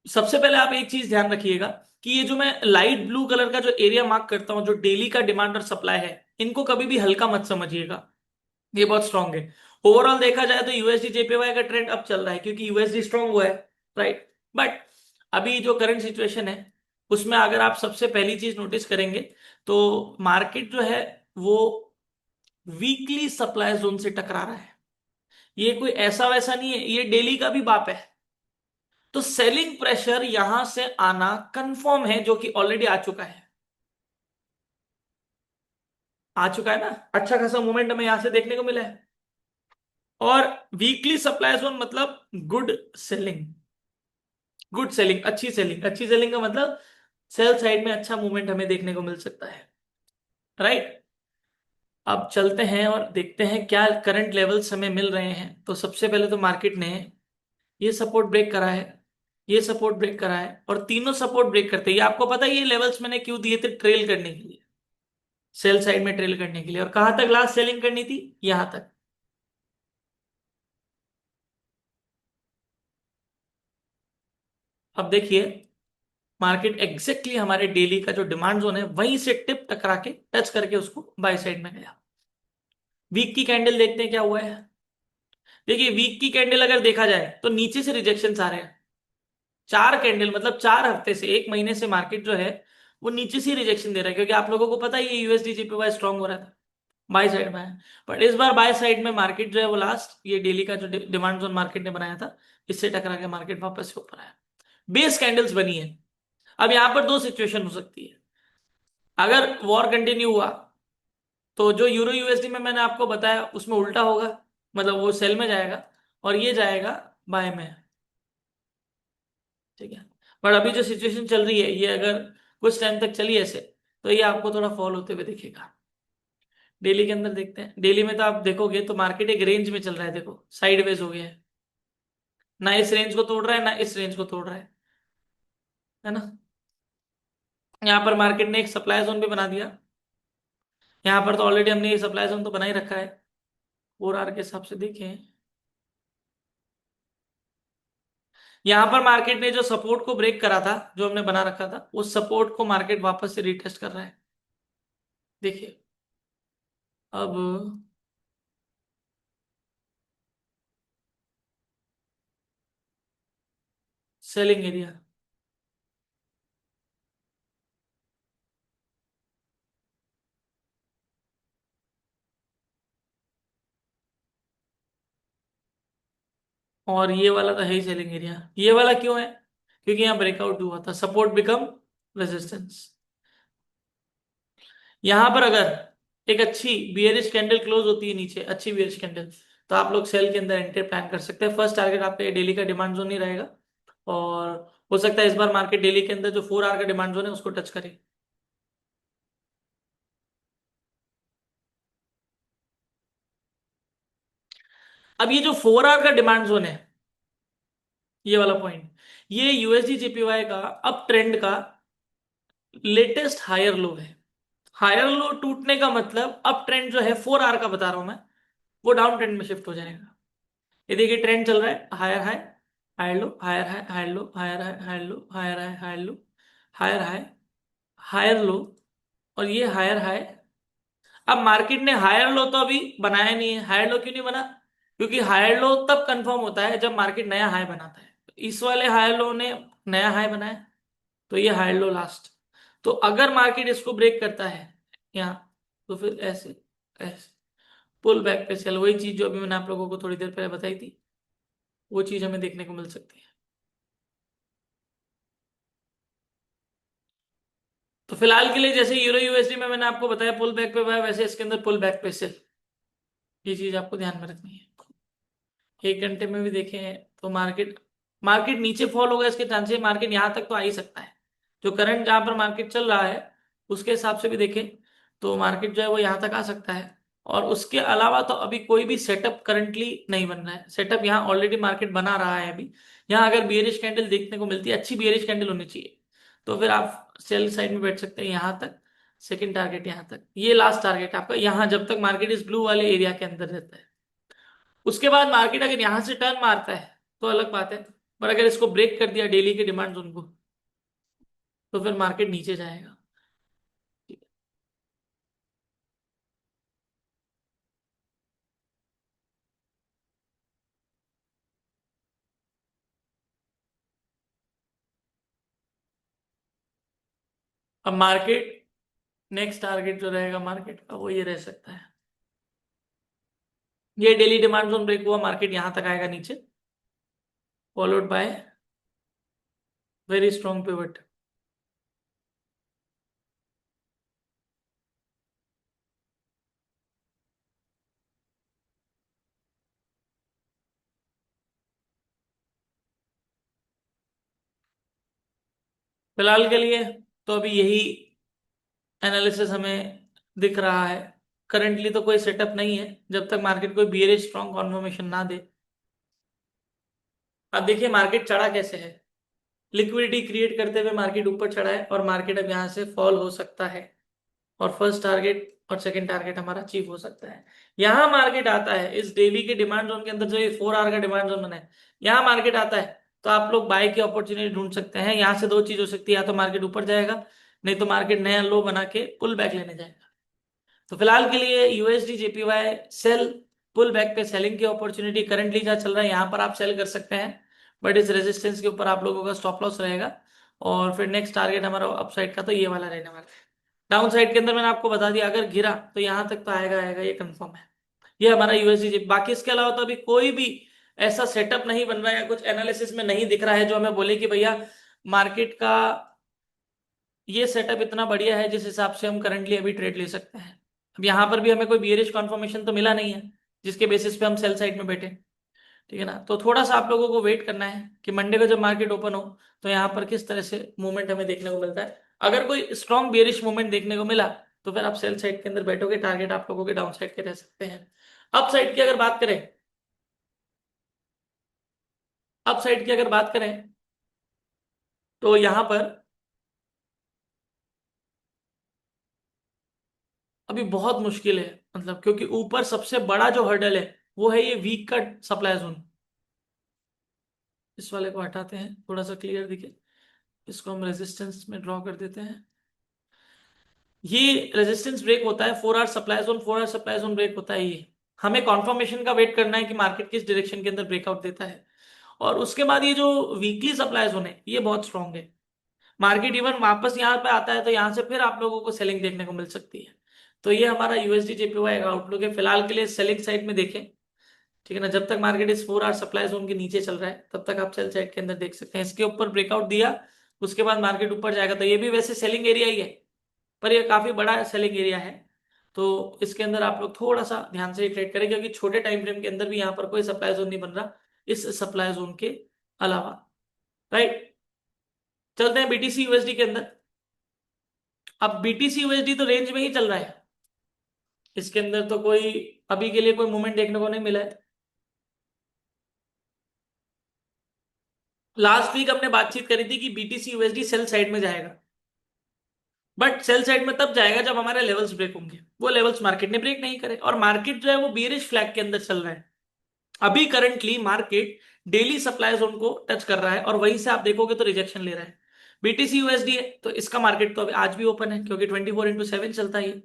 सबसे पहले आप एक चीज ध्यान रखिएगा कि ये जो मैं लाइट ब्लू कलर का जो एरिया मार्क करता हूं, जो डेली का डिमांड और सप्लाई है, इनको कभी भी हल्का मत समझिएगा, ये बहुत स्ट्रांग है। ओवरऑल देखा जाए तो यूएसडी जेपीवाई का ट्रेंड अब चल रहा है क्योंकि यूएसडी स्ट्रांग हुआ है। राइट, बट अभी जो करंट सिचुएशन है उसमें अगर आप सबसे पहली चीज नोटिस करेंगे तो मार्केट जो है वो वीकली सप्लाई जोन से टकरा रहा है। ये कोई ऐसा वैसा नहीं है, ये डेली का भी बाप है। तो सेलिंग प्रेशर यहां से आना कंफर्म है, जो कि ऑलरेडी आ चुका है, आ चुका है ना। अच्छा खासा मूवमेंट हमें यहां से देखने को मिला है। और वीकली सप्लाई जोन मतलब गुड सेलिंग, गुड सेलिंग, अच्छी सेलिंग, अच्छी सेलिंग का मतलब सेल साइड में अच्छा मूवमेंट हमें देखने को मिल सकता है। राइट, अब चलते हैं और देखते हैं क्या करंट लेवल्स हमें मिल रहे हैं। तो सबसे पहले तो मार्केट ने ये सपोर्ट ब्रेक करा है, ये सपोर्ट ब्रेक करा है, और तीनों सपोर्ट ब्रेक करते हैं। ये आपको पता है ये लेवल्स मैंने क्यों दिए थे? ट्रेल करने के लिए, सेल साइड में ट्रेल करने के लिए। और कहां तक लास्ट सेलिंग करनी थी? यहां तक। अब देखिए मार्केट एग्जैक्टली हमारे डेली का जो डिमांड जोन है वहीं से टिप टकरा के टच करके उसको बाय साइड में गया। वीक की कैंडल देखते हैं क्या हुआ है। देखिए वीक की कैंडल अगर देखा जाए तो नीचे से रिजेक्शन आ रहे हैं। 4 कैंडल मतलब 4 हफ्ते से, 1 महीने से मार्केट जो है वो नीचे से रिजेक्शन दे रहा है, क्योंकि आप लोगों को पता है ये यूएसडी जीपीवाई स्ट्रांग हो रहा था, बाय साइड में है। बट इस बार बाय साइड में मार्केट जो है वो लास्ट ये डेली का जो डिमांड जोन मार्केट ने बनाया था इससे टकरा के मार्केट वापस से ऊपर आया। बेस कैंडल्स बनी है। अब यहां पर दो सिचुएशन हो सकती है। अगर वॉर कंटिन्यू हुआ तो जो यूरो यूएसडी में मैंने आपको बताया उसमें उल्टा होगा, मतलब वो सेल में जाएगा और ये जाएगा बाय में। ठीक है। बट अभी जो सिचुएशन चल रही है ये अगर कुछ टाइम तक चली ऐसे तो ये आपको थोड़ा फॉल होते हुए दिखेगा। डेली के अंदर देखते हैं। डेली में तो आप देखोगे तो मार्केट एक रेंज में चल रहा है, देखो साइडवेज हो गया है, ना इस रेंज को तोड़ रहा है ना इस रेंज को तोड़ रहा है ना। यहाँ पर मार्केट ने एक सप्लाई जोन भी बना दिया। यहाँ पर तो ऑलरेडी हमने ये सप्लाई जोन तो बना ही रखा है। 4 आवर के हिसाब से देखें, यहाँ पर मार्केट ने जो सपोर्ट को ब्रेक करा था जो हमने बना रखा था उस सपोर्ट को मार्केट वापस से रिटेस्ट कर रहा है। देखिए अब सेलिंग एरिया, और ये वाला तो है ही सेलिंग एरिया। ये वाला क्यों है? क्योंकि यहाँ ब्रेकआउट हुआ था, सपोर्ट बिकम रेजिस्टेंस। यहां पर अगर एक अच्छी बियरिश कैंडल क्लोज होती है नीचे, अच्छी बियरिश कैंडल, तो आप लोग सेल के अंदर एंट्री प्लान कर सकते हैं। फर्स्ट टारगेट आपका डेली का डिमांड जोन ही रहेगा, और हो सकता है इस बार मार्केट डेली के अंदर जो 4 आवर का डिमांड जोन है उसको टच करे। अब ये जो 4 आवर का डिमांड जोन है, ये वाला पॉइंट, ये यूएसडी जेपीवाई का अप ट्रेंड का लेटेस्ट हायर लो है। हायर लो टूटने का मतलब अप ट्रेंड जो है 4 आवर का बता रहा हूं मैं, वो डाउन ट्रेंड में शिफ्ट हो जाएगा। ये देखिए ट्रेंड चल रहा है higher high, higher low, higher high, higher low, higher high, higher low, higher high, higher low, higher high, higher low, और ये हायर हाई। अब मार्केट ने हायर लो तो अभी बनाया नहीं है। हायर लो क्यों नहीं बना? क्योंकि हायर लो तब कंफर्म होता है जब मार्केट नया हाई बनाता है। तो इस वाले हायर लो ने नया हाई बनाया, तो ये हायर लो लास्ट। तो अगर मार्केट इसको ब्रेक करता है यहाँ, तो फिर ऐसे ऐसे पुल बैक पे चल, वही चीज जो अभी मैंने आप लोगों को थोड़ी देर पहले बताई थी, वो चीज हमें देखने को मिल सकती है। तो फिलहाल के लिए जैसे यूरो यूएसडी में मैंने आपको बताया पुल बैक पे हुआ है, वैसे इसके अंदर पुल बैक पे सेल, ये चीज आपको ध्यान में रखनी है। 1 घंटे में भी देखें तो मार्केट मार्केट नीचे फॉल होगा इसके चांसेस, मार्केट यहां तक तो आ ही सकता है। जो करंट जहां पर मार्केट चल रहा है उसके हिसाब से भी देखें तो मार्केट जो है वो यहां तक आ सकता है। और उसके अलावा तो अभी कोई भी सेटअप करंटली नहीं बन रहा है। सेटअप यहाँ ऑलरेडी मार्केट बना रहा है अभी। यहाँ अगर बियरिश कैंडल देखने को मिलती है, अच्छी बियरिश कैंडल होनी चाहिए, तो फिर आप सेल साइड में बैठ सकते हैं यहां तक। सेकंड टारगेट यहां तक, ये लास्ट टारगेट आपका यहाँ, जब तक मार्केट इस ब्लू वाले एरिया के अंदर रहता है। उसके बाद मार्केट अगर यहां से टर्न मारता है तो अलग बात है, पर अगर इसको ब्रेक कर दिया डेली के डिमांड जोन को, तो फिर मार्केट नीचे जाएगा। अब मार्केट नेक्स्ट टारगेट जो रहेगा मार्केट का वो ये रह सकता है, ये डेली डिमांड जोन ब्रेक हुआ, मार्केट यहां तक आएगा नीचे, followed by very strong pivot. फिलहाल के लिए तो अभी यही एनालिसिस हमें दिख रहा है। करंटली तो कोई सेटअप नहीं है जब तक मार्केट कोई बियरिश स्ट्रॉन्ग कॉन्फर्मेशन ना दे। अब देखिए मार्केट चढ़ा कैसे है, लिक्विडिटी क्रिएट करते हुए मार्केट ऊपर चढ़ा है, और मार्केट अब यहां से फॉल हो सकता है, और फर्स्ट टारगेट और सेकंड टारगेट हमारा अचीव हो सकता है। यहां मार्केट आता है इस डेली के डिमांड जोन के अंदर, जो ये 4 आवर का डिमांड जोन बना है, यहां मार्केट आता है तो आप लोग बाय की अपॉर्चुनिटी ढूंढ सकते हैं। यहां से दो चीज हो सकती है, या तो मार्केट ऊपर जाएगा, नहीं तो मार्केट नया लो बना के पुल बैक लेने जाएगा। तो फिलहाल के लिए USD JPY sell, pull back पे सेलिंग की अपॉर्चुनिटी करंटली जहाँ चल रहा है यहाँ पर आप सेल कर सकते हैं, बट इस रेजिस्टेंस के ऊपर आप लोगों का स्टॉप लॉस रहेगा। और फिर नेक्स्ट टारगेट हमारा अपसाइड का तो ये वाला रहने वाला है। डाउन साइड के अंदर मैंने आपको बता दिया, अगर गिरा तो यहां तक तो आएगा आएगा, ये कंफर्म है। ये हमारा यूएसडी। बाकी इसके अलावा तो अभी कोई भी ऐसा सेटअप नहीं बन रहा है या कुछ एनालिसिस में नहीं दिख रहा है जो हमें बोले कि भैया मार्केट का ये सेटअप इतना बढ़िया है जिस हिसाब से हम करंटली अभी ट्रेड ले सकते हैं। अब यहाँ पर भी हमें कोई बियरिश कन्फर्मेशन तो मिला नहीं है जिसके बेसिस पे हम सेल साइड में बैठे। ठीक है ना। तो थोड़ा सा आप लोगों को वेट करना है कि मंडे को जब मार्केट ओपन हो तो यहाँ पर किस तरह से मूवमेंट हमें देखने को मिलता है। अगर कोई स्ट्रॉन्ग बेरिश मूवमेंट देखने को मिला तो फिर आप सेल साइड के अंदर बैठोगे, टारगेट आप लोगों के डाउन साइड के रह सकते हैं। अप साइड की अगर बात करें, अप साइड की अगर बात करें तो यहां पर अभी बहुत मुश्किल है, मतलब क्योंकि ऊपर सबसे बड़ा जो हर्डल है वो है ये वीक का सप्लाई जोन। इस वाले को हटाते हैं, थोड़ा सा क्लियर दिखे, इसको हम रेजिस्टेंस में ड्रॉ कर देते हैं। ये रेजिस्टेंस ब्रेक होता है, 4 hour supply zone, 4 hour supply zone break होता है ये। हमें कॉन्फर्मेशन का वेट करना है कि मार्केट किस डायरेक्शन के अंदर ब्रेकआउट देता है। और उसके बाद ये जो वीकली सप्लाई जोन है ये बहुत स्ट्रांग है। मार्केट इवन वापस यहाँ पे आता है तो यहाँ से फिर आप लोगों को सेलिंग देखने को मिल सकती है। तो ये हमारा यूएसडी जेपीवाई का आउटलुक है फिलहाल के लिए सेलिंग साइड में देखें। ठीक है ना, जब तक मार्केट इस 4 आवर सप्लाई जोन के नीचे चल रहा है तब तक आप सेल साइड के अंदर देख सकते हैं। इसके ऊपर ब्रेकआउट दिया उसके बाद मार्केट ऊपर जाएगा, तो ये भी वैसे सेलिंग एरिया ही है पर ये काफी बड़ा सेलिंग एरिया है। तो इसके अंदर आप लोग थोड़ा सा ध्यान से ट्रेड करें क्योंकि छोटे टाइम फ्रेम के अंदर भी यहाँ पर कोई सप्लाई जोन नहीं बन रहा इस सप्लाई जोन के अलावा। राइट, चलते हैं बीटीसी यूएसडी के अंदर। अब बीटीसी यूएसडी तो रेंज में ही चल रहा है, इसके अंदर तो कोई अभी के लिए कोई मूवमेंट देखने को नहीं मिला है। लास्ट वीक हमने बातचीत करी थी कि बीटीसी यूएसडी सेल साइड में जाएगा, बट सेल साइड में तब जाएगा जब हमारे लेवल्स ब्रेक होंगे। वो लेवल्स मार्केट ने ब्रेक नहीं करे और मार्केट जो है वो बियरिश फ्लैग के अंदर चल रहा है। अभी currently market daily supply zone को टच कर रहा है और वहीं से आप देखोगे तो रिजेक्शन ले रहा है। बीटीसी यूएसडी है तो इसका मार्केट तो अभी आज भी ओपन है क्योंकि 24/7 चलता है ये।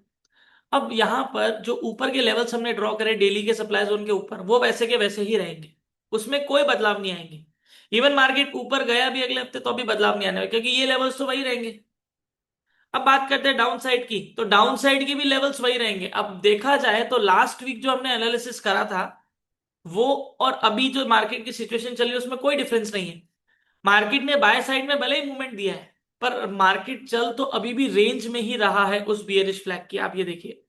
अब यहां पर जो ऊपर के लेवल्स हमने ड्रॉ करे डेली के सप्लाई जोन के ऊपर वो वैसे के वैसे ही रहेंगे, उसमें कोई बदलाव नहीं आएंगे। इवन मार्केट ऊपर गया भी अगले हफ्ते तो भी बदलाव नहीं आने वाला क्योंकि ये लेवल्स तो वही रहेंगे। अब बात करते हैं डाउन साइड की, तो डाउन साइड की भी लेवल्स वही रहेंगे। अब देखा जाए तो लास्ट वीक जो हमने एनालिसिस करा था वो और अभी जो मार्केट की सिचुएशन चल रही है उसमें कोई डिफरेंस नहीं है। मार्केट ने बाय साइड में भले ही मूवमेंट दिया है पर मार्केट चल तो अभी भी रेंज में ही रहा है उस बियरिश फ्लैग की। आप ये देखिए,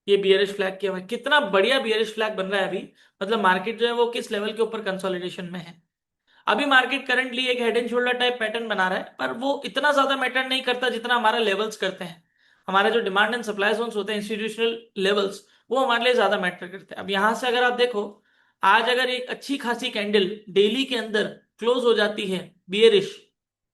ये बियरिश फ्लैग किया हुआ है, कितना बढ़िया बियरिश फ्लैग बन रहा है अभी। मतलब मार्केट जो है वो किस लेवल के ऊपर कंसोलिडेशन में है। अभी मार्केट करंटली एक head and shoulder type pattern बना रहा है पर वो इतना ज्यादा मैटर नहीं करता जितना हमारा लेवल्स करते हैं। हमारे जो डिमांड एंड सप्लाई जोन्स होते हैं इंस्टीट्यूशनल लेवल्स, वो हमारे लिए ज्यादा मैटर करते हैं। अब यहां से अगर आप देखो, आज अगर एक अच्छी खासी कैंडल डेली के अंदर क्लोज हो जाती है बियरिश,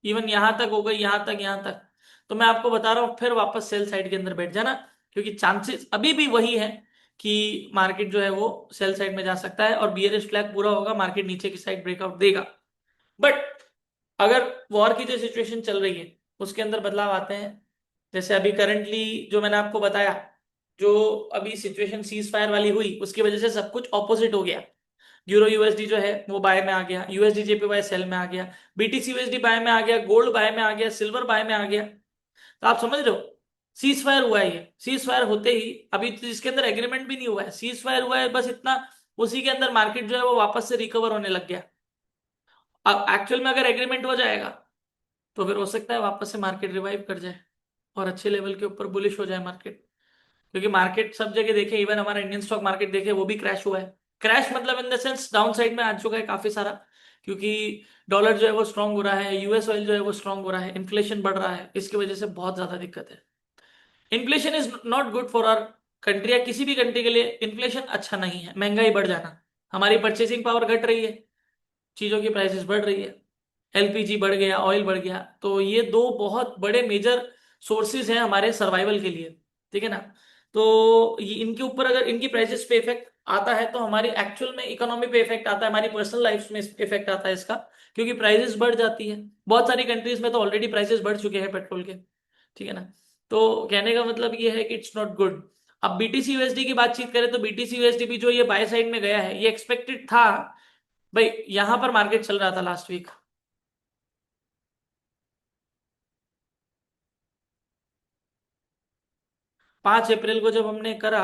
इवन यहां तक हो गई, यहां तक, तो मैं आपको बता रहा हूं फिर वापस सेल साइड के अंदर बैठ जाना क्योंकि चांसेस अभी भी वही है कि मार्केट जो है वो सेल साइड में जा सकता है और बियरिश फ्लैग पूरा होगा, मार्केट नीचे की साइड ब्रेकआउट देगा। बट अगर वॉर की जो सिचुएशन चल रही है उसके अंदर बदलाव आते हैं, जैसे अभी करंटली जो मैंने आपको बताया, जो अभी सिचुएशन सीज फायर वाली हुई उसकी वजह से सब कुछ ऑपोजिट हो गया। यूरो यूएसडी जो है वो बाय में आ गया, यूएसडी जेपीवाई सेल में आ गया, बीटीसी यूएसडी बाय में आ गया, गोल्ड बाय में आ गया, सिल्वर बाय में आ गया। तो आप समझ रहे हो, सीज फायर हुआ है, ये सीज फायर होते ही अभी तो इसके अंदर एग्रीमेंट भी नहीं हुआ है, सीज फायर हुआ है बस इतना, उसी के अंदर मार्केट जो है वो वापस से रिकवर होने लग गया। अब एक्चुअल में अगर एग्रीमेंट हो जाएगा तो फिर हो सकता है वापस से मार्केट रिवाइव कर जाए और अच्छे लेवल के ऊपर बुलिश हो जाए मार्केट। क्योंकि मार्केट सब जगह देखे, इवन हमारा इंडियन स्टॉक मार्केट देखे वो भी क्रैश हुआ है। क्रैश मतलब in the sense down side में आ चुका है काफी सारा, क्योंकि डॉलर जो है वो स्ट्रांग हो रहा है, यूएस ऑयल जो है वो स्ट्रांग हो रहा है, इन्फ्लेशन बढ़ रहा है, इसकी वजह से बहुत ज्यादा दिक्कत है। Inflation is not good for our country, या किसी भी कंट्री के लिए इन्फ्लेशन अच्छा नहीं है। महंगाई बढ़ जाना, हमारी परचेसिंग पावर घट रही है, चीजों की प्राइसेस बढ़ रही है, एलपीजी बढ़ गया, ऑयल बढ़ गया, तो ये दो बहुत बड़े मेजर सोर्सेज हैं हमारे सर्वाइवल के लिए। ठीक है ना। तो ये इनके ऊपर अगर इनकी प्राइसेस पे इफेक्ट आता है तो हमारी एक्चुअल में इकोनॉमी पे इफेक्ट आता है, हमारी पर्सनल लाइफ में इफेक्ट आता है इसका, क्योंकि प्राइसेस बढ़ जाती है। बहुत सारी कंट्रीज में तो ऑलरेडी प्राइसेस बढ़ चुके हैं पेट्रोल के। ठीक है ना। तो कहने का मतलब ये है कि इट्स नॉट गुड। अब बीटीसी यूएसडी की बातचीत करें तो बीटीसी यूएसडी भी जो ये बाय साइड में गया है ये एक्सपेक्टेड था। भाई यहां पर मार्केट चल रहा था लास्ट वीक, 5 अप्रैल को जब हमने करा,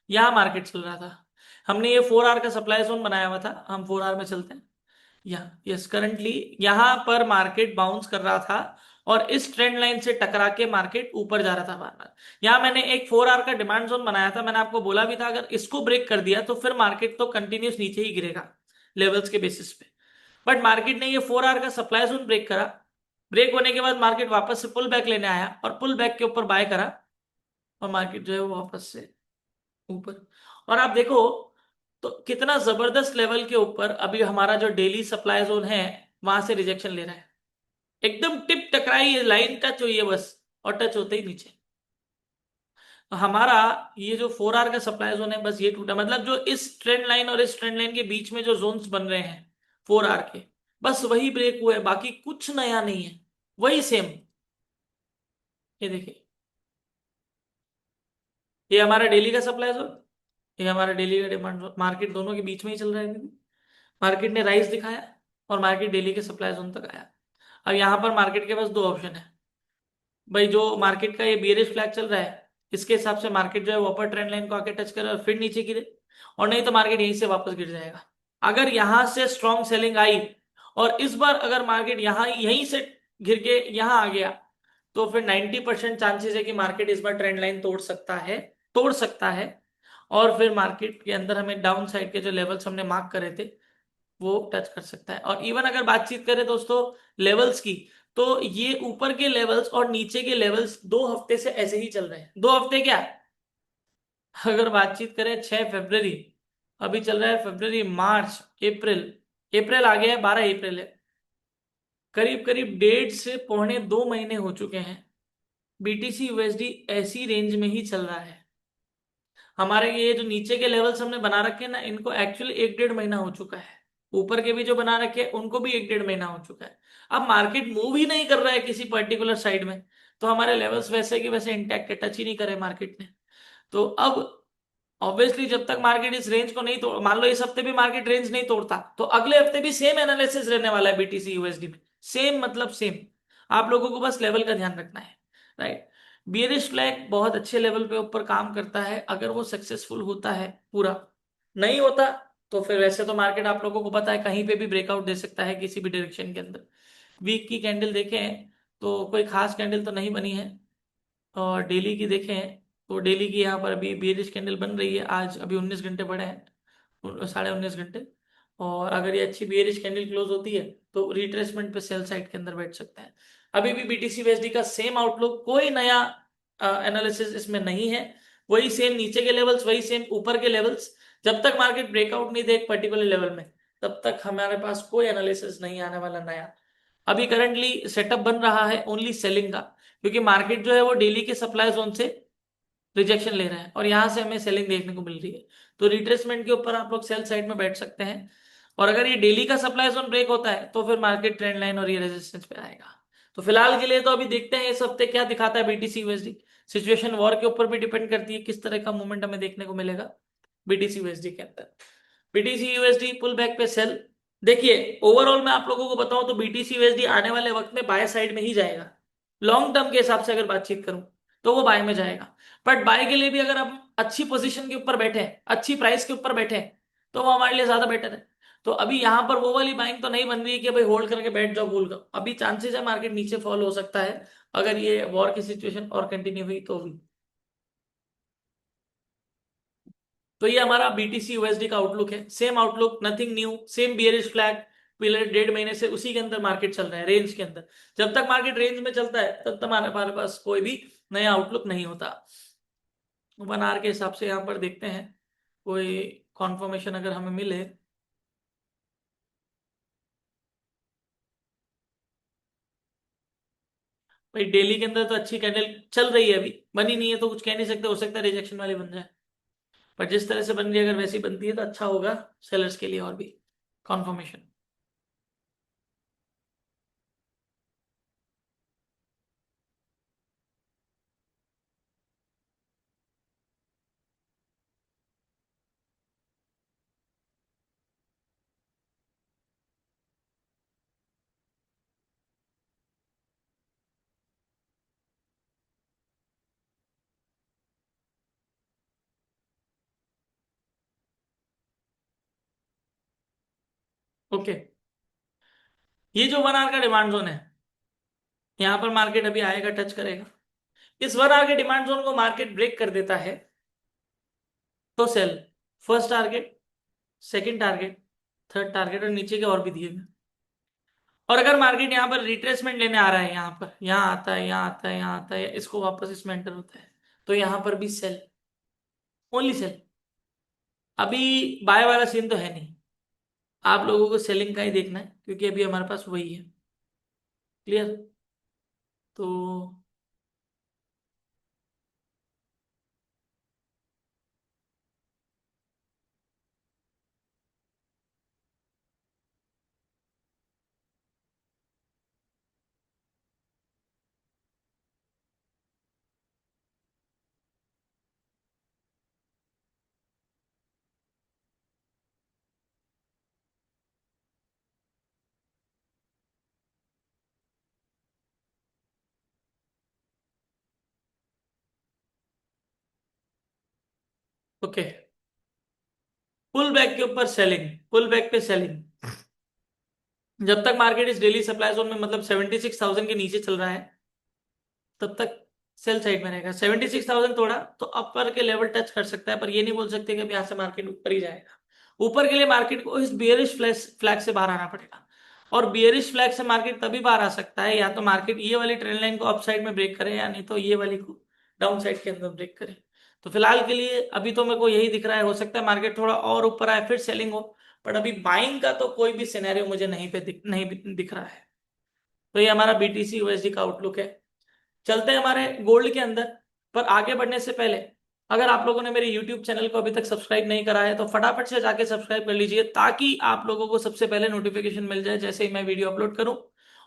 यहां मार्केट चल रहा था। हमने ये 4 आवर का सप्लाई जोन बनाया हुआ था, हम 4 आवर में चलते हैं। यहाँ यस करंटली यहां पर मार्केट बाउंस कर रहा था और इस ट्रेंड लाइन से टकरा के मार्केट ऊपर जा रहा था बार बार। यहां मैंने एक 4 आवर का डिमांड जोन बनाया था, मैंने आपको बोला भी था अगर इसको ब्रेक कर दिया तो फिर मार्केट तो कंटिन्यूस नीचे ही गिरेगा लेवल्स के बेसिस पे। बट मार्केट ने ये 4 आवर का सप्लाई जोन ब्रेक करा। ब्रेक होने के बाद मार्केट वापस से पुल बैक लेने आया और पुल बैक के ऊपर बाय करा, और मार्केट जो है वो वापस से ऊपर। और आप देखो तो कितना जबरदस्त लेवल के ऊपर अभी हमारा जो डेली सप्लाई जोन है वहां से रिजेक्शन ले रहा है। एकदम टिप टकराई, लाइन टच हुई है बस, और टच होते ही नीचे। तो हमारा ये जो 4 आवर का सप्लाई जोन है बस ये टूटा, मतलब जो इस ट्रेंड लाइन और इस ट्रेंड लाइन के बीच में जो जोन्स बन रहे हैं 4 आवर के, बस वही ब्रेक हुए हैं, बाकी कुछ नया नहीं है, वही सेम। ये देखिए, ये हमारा डेली का सप्लाई जोन, ये हमारा डेली का डिमांड जोन, मार्केट दोनों के बीच में ही चल रहा है अभी। मार्केट ने राइज दिखाया और मार्केट डेली के सप्लाई जोन तक आया। अब यहां पर मार्केट के पास दो ऑप्शन है भाई, जो मार्केट का ये बियरिश फ्लैग चल रहा है इसके हिसाब से मार्केट जो है वो अपर ट्रेंड लाइन को आके टच करे और फिर नीचे गिरे, और नहीं तो मार्केट यहीं से वापस गिर जाएगा। अगर यहां से स्ट्रॉन्ग सेलिंग आई और इस बार अगर मार्केट यहां यहीं से गिर के यहां आ गया, तो फिर 90% चांसेस है कि मार्केट इस बार ट्रेंड लाइन तोड़ सकता है, तोड़ सकता है। और फिर मार्केट के अंदर हमें डाउन साइड के जो लेवल्स हमने मार्क करे थे वो टच कर सकता है। और इवन अगर बातचीत करें दोस्तों लेवल्स की, तो ये ऊपर के लेवल्स और नीचे के लेवल्स 2 हफ्ते से ऐसे ही चल रहे हैं। 2 हफ्ते क्या, अगर बातचीत करें 6 फरवरी, अभी चल रहा है फरवरी, मार्च, अप्रैल, अप्रैल आ गया है, 12 अप्रैल है, करीब करीब 1.5 से 2.25 महीने हो चुके हैं बीटीसी यूएसडी ऐसी रेंज में ही चल रहा है। हमारे ये जो नीचे के लेवल्स हमने बना रखे हैं ना, इनको एक्चुअली 1-1.5 महीना हो चुका है। ऊपर के भी जो बना रखे हैं उनको भी 1-1.5 महीना हो चुका है। अब मार्केट मूव ही नहीं कर रहा है किसी पर्टिकुलर साइड में, तो हमारे लेवल्स वैसे के वैसे इंटैक्ट है, टच ही नहीं करे मार्केट ने। तो अब ऑब्वियसली जब तक मार्केट इस रेंज को नहीं तोड़, मान लो इस हफ्ते भी मार्केट रेंज नहीं तोड़ता, तो अगले हफ्ते भी सेम एनालिसिस रहने वाला है बीटीसी यूएसडी में, सेम मतलब सेम। आप लोगों को बस लेवल का ध्यान रखना है, राइट। बियरिश फ्लैग बहुत अच्छे लेवल पे ऊपर काम करता है अगर वो सक्सेसफुल होता है पूरा, नहीं होता तो फिर वैसे तो मार्केट आप लोगों को पता है कहीं पे भी ब्रेकआउट दे सकता है किसी भी डायरेक्शन के अंदर। वीक की कैंडल देखें तो कोई खास कैंडल तो नहीं बनी है, और डेली की देखें तो डेली की यहाँ पर अभी बेरिश कैंडल बन रही है, आज अभी 19 घंटे पड़े हैं, 19.5 घंटे। और अगर ये अच्छी बेरिश कैंडल क्लोज होती है तो रिट्रेसमेंट पे सेल साइड के अंदर बैठ सकते हैं। अभी भी बीटीसी यूएसडी का सेम आउटलुक, कोई नया एनालिसिस इसमें नहीं है, वही सेम नीचे के लेवल्स, वही सेम ऊपर के लेवल्स। जब तक मार्केट ब्रेकआउट नहीं दे एक पर्टिकुलर लेवल में, तब तक हमारे पास कोई एनालिसिस नहीं आने वाला नया। अभी करंटली सेटअप बन रहा है ओनली सेलिंग का, क्योंकि मार्केट जो है वो डेली के सप्लाई जोन से रिजेक्शन ले रहा है और यहां से हमें सेलिंग देखने को मिल रही है। तो रिट्रेसमेंट के ऊपर आप लोग सेल साइड में बैठ सकते हैं। और अगर ये डेली का सप्लाई जोन ब्रेक होता है तो फिर मार्केट ट्रेंड लाइन और ये रेजिस्टेंस पे आएगा। तो फिलहाल के लिए तो अभी देखते हैं इस हफ्ते क्या दिखाता है बीटीसी यूएसडी। सिचुएशन वॉर के ऊपर भी डिपेंड करती है किस तरह का मूवमेंट हमें देखने को मिलेगा बीटीसी यूएसडी के अंदर। बीटीसी यूएसडी पुल बैक पे सेल। देखिए ओवरऑल मैं आप लोगों को बताऊं तो बीटीसी यूएसडी आने वाले वक्त में बाय साइड में ही जाएगा। लॉन्ग टर्म के हिसाब से अगर बातचीत करूं तो वो बाय में जाएगा। बट बाय के लिए भी अगर आप अच्छी पोजीशन के ऊपर बैठे हैं, अच्छी प्राइस के ऊपर बैठे हैं, तो वो हमारे लिए ज्यादा बेटर है। तो अभी यहां पर वो वाली बाइंग तो नहीं बन रही है कि भाई होल्ड करके बैठ जाओ भूल जाओ, अभी चांसेस है मार्केट नीचे फॉल हो सकता है अगर ये वॉर की सिचुएशन और कंटिन्यू हुई तो भी। तो ये हमारा बीटीसी यूएसडी का आउटलुक है, same outlook, nothing new, same bearish flag. पिछले 1.5 महीने से उसी के अंदर मार्केट चल रहा है, रेंज के अंदर। जब तक मार्केट रेंज में चलता है तब तक हमारे पास कोई भी नया आउटलुक नहीं होता। 1 आवर के हिसाब से यहाँ पर देखते हैं कोई कॉन्फर्मेशन अगर हमें मिले। भाई डेली के अंदर तो अच्छी कैंडल चल रही है, अभी बनी नहीं है तो कुछ कह नहीं सकते, हो सकता है रिजेक्शन वाली बन जाए। पर जिस तरह से बन रही है अगर वैसी बनती है तो अच्छा होगा सेलर्स के लिए और भी कॉन्फर्मेशन। ओके, ये जो 1 आवर का डिमांड जोन है यहां पर मार्केट अभी आएगा, टच करेगा, इस 1 आवर के डिमांड जोन को मार्केट ब्रेक कर देता है तो sell. First target, second target, third target, और नीचे के और भी दिए हुए। और अगर मार्केट यहाँ पर रिट्रेसमेंट लेने आ रहा है, यहाँ पर, यहाँ आता है, यहाँ आता है, यहाँ आता है, इसको वापस इसमें एंटर होता है, तो यहाँ पर भी सेल, ओनली सेल। अभी बाय वाला सीन तो है नहीं, आप लोगों को सेलिंग का ही देखना है, क्योंकि अभी हमारे पास वही है। क्लियर? तो ओके, पुल बैक के ऊपर सेलिंग, पुल बैक पे सेलिंग, जब तक मार्केट इस डेली सप्लाई जोन में, मतलब 76,000 के नीचे चल रहा है, तब तक सेल साइड में रहेगा। 76,000 तोड़ा तो अपर के लेवल टच कर सकता है, पर ये नहीं बोल सकते कि अब यहां से मार्केट ऊपर ही जाएगा। ऊपर के लिए मार्केट को इस बियरिश फ्लैग से बाहर आना पड़ेगा, और बियरिश फ्लैग से मार्केट तभी बाहर आ सकता है, या तो मार्केट ये वाली ट्रेंड लाइन को अप साइड में ब्रेक करे, या नहीं तो ये वाली को डाउन साइड के अंदर ब्रेक करे। तो फिलहाल के लिए अभी तो मेरे को यही दिख रहा है, हो सकता है मार्केट थोड़ा और ऊपर आए फिर सेलिंग हो, बट अभी बाइंग का तो कोई भी सिनेरियो मुझे नहीं दिख रहा है। तो ये हमारा बीटीसी यूएसडी का आउटलुक है। चलते हैं हमारे गोल्ड के अंदर। पर आगे बढ़ने से पहले, अगर आप लोगों ने मेरे YouTube चैनल को अभी तक सब्सक्राइब नहीं करा है तो फटाफट से जाके सब्सक्राइब कर लीजिए, ताकि आप लोगों को सबसे पहले नोटिफिकेशन मिल जाए जैसे ही मैं वीडियो अपलोड करूं।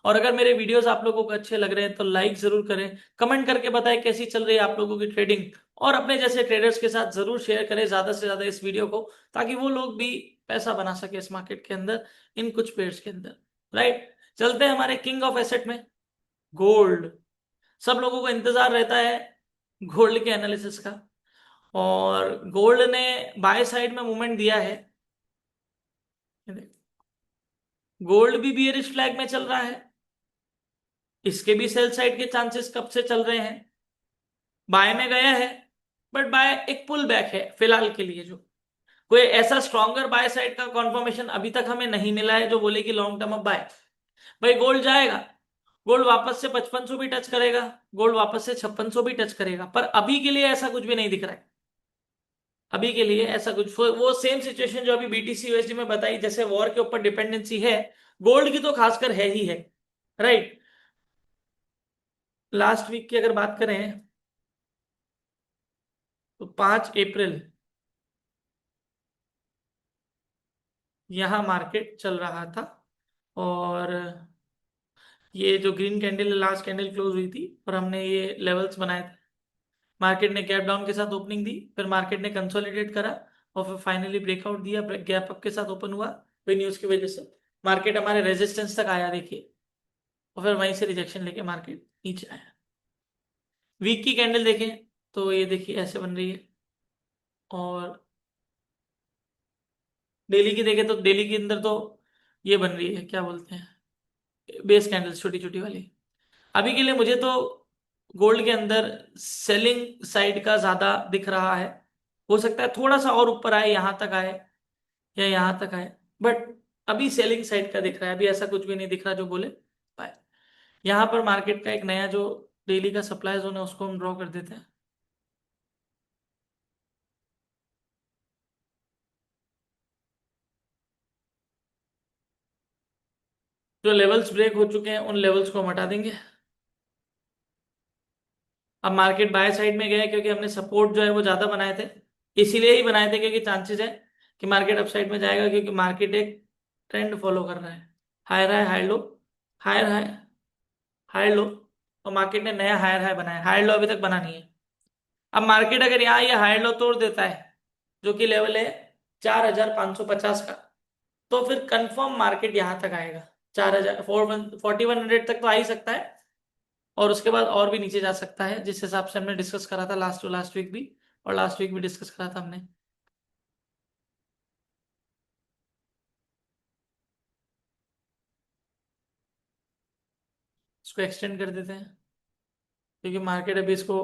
और अगर मेरे वीडियोस आप लोगों को अच्छे लग रहे हैं तो लाइक जरूर करें, कमेंट करके बताएं कैसी चल रही है आप लोगों की ट्रेडिंग, और अपने जैसे ट्रेडर्स के साथ जरूर शेयर करें ज्यादा से ज्यादा इस वीडियो को, ताकि वो लोग भी पैसा बना सके इस मार्केट के अंदर, इन कुछ पेयर्स के अंदर। राइट, चलते हैं हमारे किंग ऑफ एसेट में, गोल्ड। सब लोगों को इंतजार रहता है गोल्ड के एनालिसिस का, और गोल्ड ने बाय साइड में मूवमेंट दिया है। गोल्ड भी बियरिश फ्लैग में चल रहा है, इसके भी सेल साइड के चांसेस कब से चल रहे हैं, बाय में गया है, बट बाय एक पुल बैक है फिलहाल के लिए। जो कोई ऐसा स्ट्रॉन्गर बाय साइड का कंफर्मेशन अभी तक हमें नहीं मिला है जो बोले कि लॉन्ग टर्म अब बाय। भाई गोल्ड जाएगा, गोल्ड वापस से 5500 भी टच करेगा, गोल्ड वापस से 5600 भी टच करेगा, पर अभी के लिए ऐसा कुछ भी नहीं दिख रहा है। अभी के लिए ऐसा कुछ, वो सेम सिचुएशन जो अभी बीटीसी यूएसडी में बताई, जैसे वॉर के ऊपर डिपेंडेंसी है, गोल्ड की तो खासकर है ही है। राइट, लास्ट वीक की अगर बात करें तो 5 अप्रैल यहां मार्केट चल रहा था, और ये जो green candle last candle close हुई थी और हमने ये लेवल्स बनाए थे, मार्केट ने गैप डाउन के साथ ओपनिंग दी, फिर मार्केट ने कंसोलिडेट करा, और फिर फाइनली ब्रेकआउट दिया, गैप अप के साथ ओपन हुआ, फिर न्यूज की वजह से मार्केट हमारे रेजिस्टेंस तक आया, देखिए, और फिर वहीं से रिजेक्शन लेके मार्केट नीचे आया। वीक की कैंडल देखें तो ये देखिए ऐसे बन रही है, और डेली की देखें तो डेली के अंदर तो ये बन रही है, क्या बोलते हैं, बेस कैंडल्स छोटी छोटी वाली। अभी के लिए मुझे तो गोल्ड के अंदर सेलिंग साइड का ज्यादा दिख रहा है, हो सकता है थोड़ा सा और ऊपर आए, यहां तक आए या यहां तक आए, बट अभी सेलिंग साइड का दिख रहा है, अभी ऐसा कुछ भी नहीं दिख रहा जो बोले बाय। यहां पर मार्केट का एक नया जो डेली का सप्लाई जोन है उसको हम ड्रॉ कर देते हैं। जो लेवल्स ब्रेक हो चुके हैं उन लेवल्स को हम हटा देंगे। अब मार्केट बाय साइड में गया है क्योंकि हमने सपोर्ट जो है वो ज्यादा बनाए थे, इसीलिए ही बनाए थे क्योंकि चांसेस है कि मार्केट अप साइड में जाएगा, क्योंकि मार्केट एक ट्रेंड फॉलो कर रहा है, higher high high low, higher high, higher low, और मार्केट ने नया हायर हाई बनाया, हायर लो अभी तक बना नहीं है। अब मार्केट अगर यहाँ ये हायर लो तोड़ देता है, जो कि लेवल है 4,550 का, तो फिर कंफर्म मार्केट यहां तक आएगा, 4,000 4100 तक तो आ ही सकता है, और उसके बाद और भी नीचे जा सकता है, जिस हिसाब से हमने डिस्कस करा था लास्ट टू लास्ट वीक भी, और लास्ट वीक भी डिस्कस करा था हमने। इसको एक्सटेंड कर देते हैं क्योंकि मार्केट अभी इसको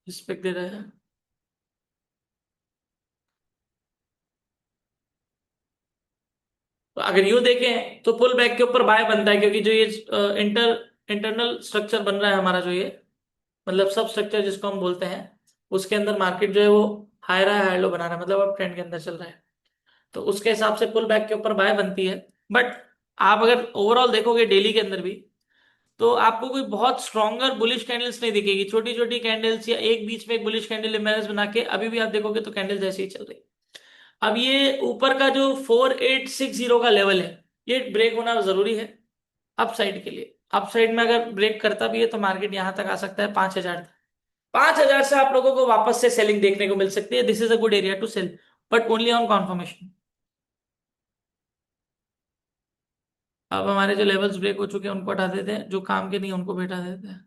रिस्पेक्ट दे रहा है। तो अगर यूं देखें तो पुल बैक के ऊपर बाय बनता है, क्योंकि जो ये इंटरनल स्ट्रक्चर बन रहा है हमारा, जो ये मतलब सब स्ट्रक्चर जिसको हम बोलते हैं, उसके अंदर मार्केट जो है वो हाई हाई लो बना रहा है, मतलब अब ट्रेंड के अंदर चल रहा है। तो उसके हिसाब से पुल बैक के ऊपर बाय बनती है। बट आप अगर ओवरऑल देखोगे डेली के अंदर भी, तो आपको कोई बहुत स्ट्रॉन्गर बुलिश कैंडल्स नहीं दिखेगी। छोटी छोटी कैंडल्स या एक बीच में एक बुलिश कैंडल इमेज बना के अभी भी आप देखोगे तो कैंडल्स ऐसे ही चल रही है। अब ये ऊपर का जो 4860 का लेवल है, ये ब्रेक होना जरूरी है अप साइड के लिए। अप साइड में अगर ब्रेक करता भी है तो मार्केट यहां तक आ सकता है 5000 तक। 5000 से आप लोगों को वापस से सेलिंग देखने को मिल सकती है। This is a good area to sell, but only on confirmation. अब हमारे जो लेवल्स ब्रेक हो चुके हैं उनको हटा देते हैं, जो काम के नहीं उनको बैठा देते हैं।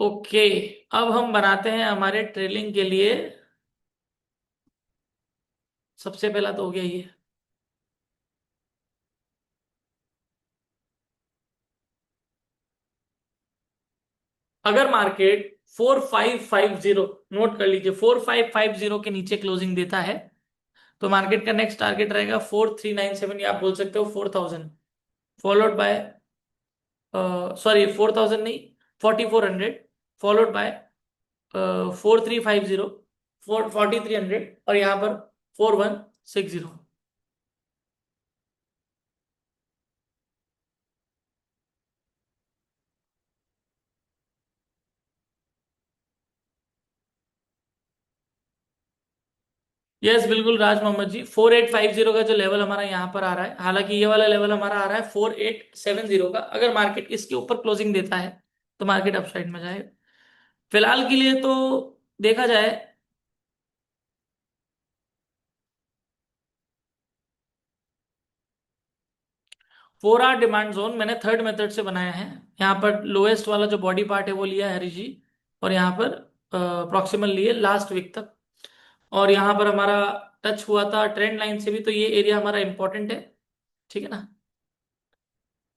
ओके, अब हम बनाते हैं हमारे ट्रेलिंग के लिए। सबसे पहला तो हो गया ये। अगर मार्केट 4550, नोट कर लीजिए, 4550 के नीचे क्लोजिंग देता है तो मार्केट का नेक्स्ट टारगेट रहेगा 4397, या आप बोल सकते हो 4000, फॉलोड बाय, सॉरी 4000 नहीं, 4400, फॉलोड बाय 4350, 4300, और यहां पर 4160। यस बिल्कुल राज मोहम्मद जी, 4850 का जो लेवल हमारा यहाँ पर आ रहा है, हालांकि ये वाला लेवल हमारा आ रहा है 4870 का, अगर मार्केट इसके ऊपर क्लोजिंग देता है तो मार्केट अपसाइड में जाएगा। फिलहाल के लिए तो देखा जाए, 4 आवर डिमांड जोन मैंने थर्ड मेथड से बनाया है। यहाँ पर लोएस्ट वाला जो बॉडी पार्ट है वो लिया है हरी जी, और यहाँ पर प्रॉक्सिमल लिए लास्ट वीक तक, और यहाँ पर हमारा टच हुआ था ट्रेंड लाइन से भी, तो ये एरिया हमारा इंपॉर्टेंट है। ठीक है ना।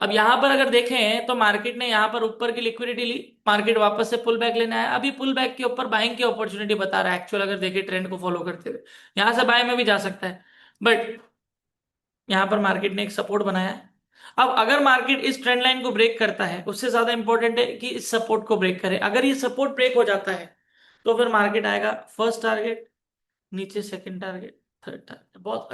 अब यहां पर अगर देखें तो मार्केट ने यहां पर ऊपर की लिक्विडिटी ली, मार्केट वापस से पुल बैक लेने आया। अभी पुल बैक के ऊपर बाइंग की अपॉर्चुनिटी बता रहा है एक्चुअल, अगर देखें ट्रेंड को फॉलो करते हुए यहां से बाय में भी जा सकता है। बट यहां पर मार्केट ने एक सपोर्ट बनाया है। अब अगर मार्केट इस ट्रेंड लाइन को ब्रेक करता है, उससे ज्यादा इंपॉर्टेंट है कि इस सपोर्ट को ब्रेक करे। अगर ये सपोर्ट ब्रेक हो जाता है तो फिर मार्केट आएगा फर्स्ट टारगेट, नीचे सेकंड टारगेट, थर्ड टारगेट, बहुत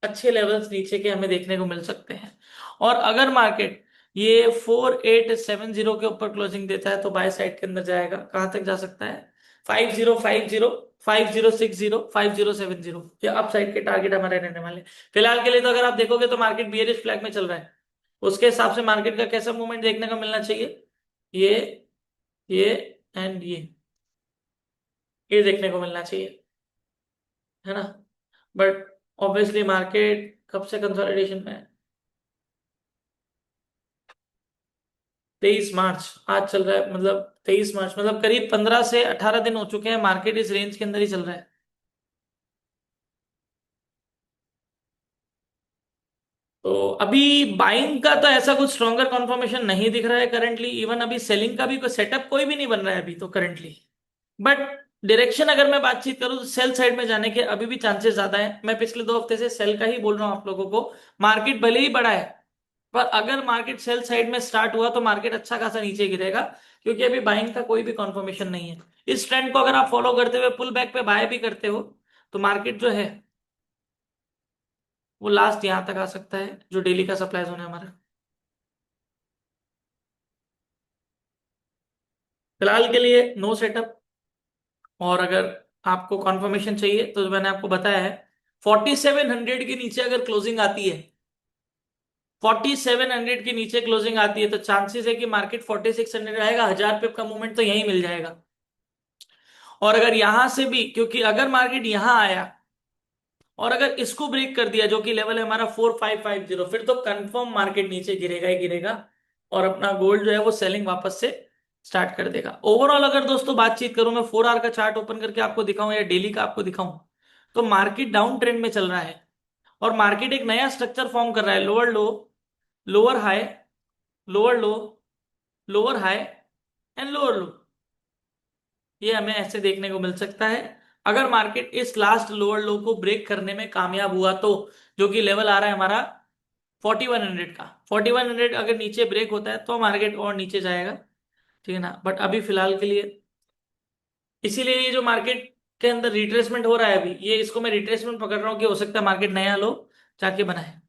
अच्छे लेवल्स नीचे के हमें देखने को मिल सकते हैं। और अगर मार्केट ये 4870 के ऊपर क्लोजिंग देता है तो बाय साइड के अंदर जाएगा, कहां तक जा सकता है, 5050, 5060, 5070, ये अप साइड के टारगेट हमारे रहने वाले हैं। फिलहाल के लिए तो अगर आप देखोगे तो मार्केट बियरिश फ्लैग में चल रहा है, उसके हिसाब से मार्केट का कैसा मूवमेंट देखने को मिलना चाहिए, ये ये एंड ये देखने को मिलना चाहिए, है ना। बट ऑब्वियसली मार्केट कब से कंसोलिडेशन में है, 23 मार्च आज चल रहा है, मतलब 23 मार्च मतलब करीब 15 से 18 दिन हो चुके हैं, मार्केट इस रेंज के अंदर ही चल रहा है। तो अभी बाइंग का तो ऐसा कुछ स्ट्रॉन्गर कंफर्मेशन नहीं दिख रहा है करंटली। इवन अभी सेलिंग का भी कोई सेटअप कोई भी नहीं बन रहा है अभी तो करंटली। बट डायरेक्शन अगर मैं बातचीत करूं तो सेल साइड में जाने के अभी भी चांसेस ज्यादा है। मैं पिछले 2 हफ्ते से सेल का ही बोल रहा हूं आप लोगों को। मार्केट भले ही बड़ा है, पर अगर मार्केट सेल साइड में स्टार्ट हुआ तो मार्केट अच्छा खासा नीचे गिरेगा, क्योंकि अभी बाइंग का कोई भी कंफर्मेशन नहीं है। इस ट्रेंड को अगर आप फॉलो करते हुए पुल बैक पे बाय भी करते हो तो मार्केट जो है वो लास्ट यहां तक आ सकता है, जो डेली का सप्लाई जोन है हमारा। फिलहाल के लिए नो सेटअप। और अगर आपको कंफर्मेशन चाहिए तो जो मैंने आपको बताया है, 4700 के नीचे अगर क्लोजिंग आती है, 4700 के नीचे क्लोजिंग आती है तो चांसेस है कि मार्केट 4600 आएगा, 1000 पिप का मूवमेंट तो यहीं मिल जाएगा। और अगर यहां से भी, क्योंकि अगर मार्केट यहां आया और अगर इसको ब्रेक कर दिया जो कि लेवल है हमारा 4550, फिर तो कंफर्म मार्केट नीचे गिरेगा ही गिरेगा, और अपना गोल्ड जो है वो सेलिंग वापस से स्टार्ट कर देगा। ओवरऑल अगर दोस्तों बातचीत करूं, मैं 4 आवर का चार्ट ओपन करके आपको दिखाऊं या डेली का आपको दिखाऊं, तो मार्केट डाउन ट्रेंड में चल रहा है। और मार्केट एक नया स्ट्रक्चर फॉर्म कर रहा है, lower low, lower high, lower low, lower high and lower लो। ये हमें ऐसे देखने को मिल सकता है। अगर मार्केट इस लास्ट लोअर लो को ब्रेक करने में कामयाब हुआ तो, जो कि लेवल आ रहा है हमारा 4100 का, 4100 अगर नीचे ब्रेक होता है तो मार्केट और नीचे जाएगा, ठीक है ना। बट अभी फिलहाल के लिए, इसीलिए ये जो मार्केट के अंदर रिट्रेसमेंट हो रहा है अभी, ये इसको मैं रिट्रेसमेंट पकड़ रहा हूँ कि हो सकता है मार्केट नया लो जाके बनाए।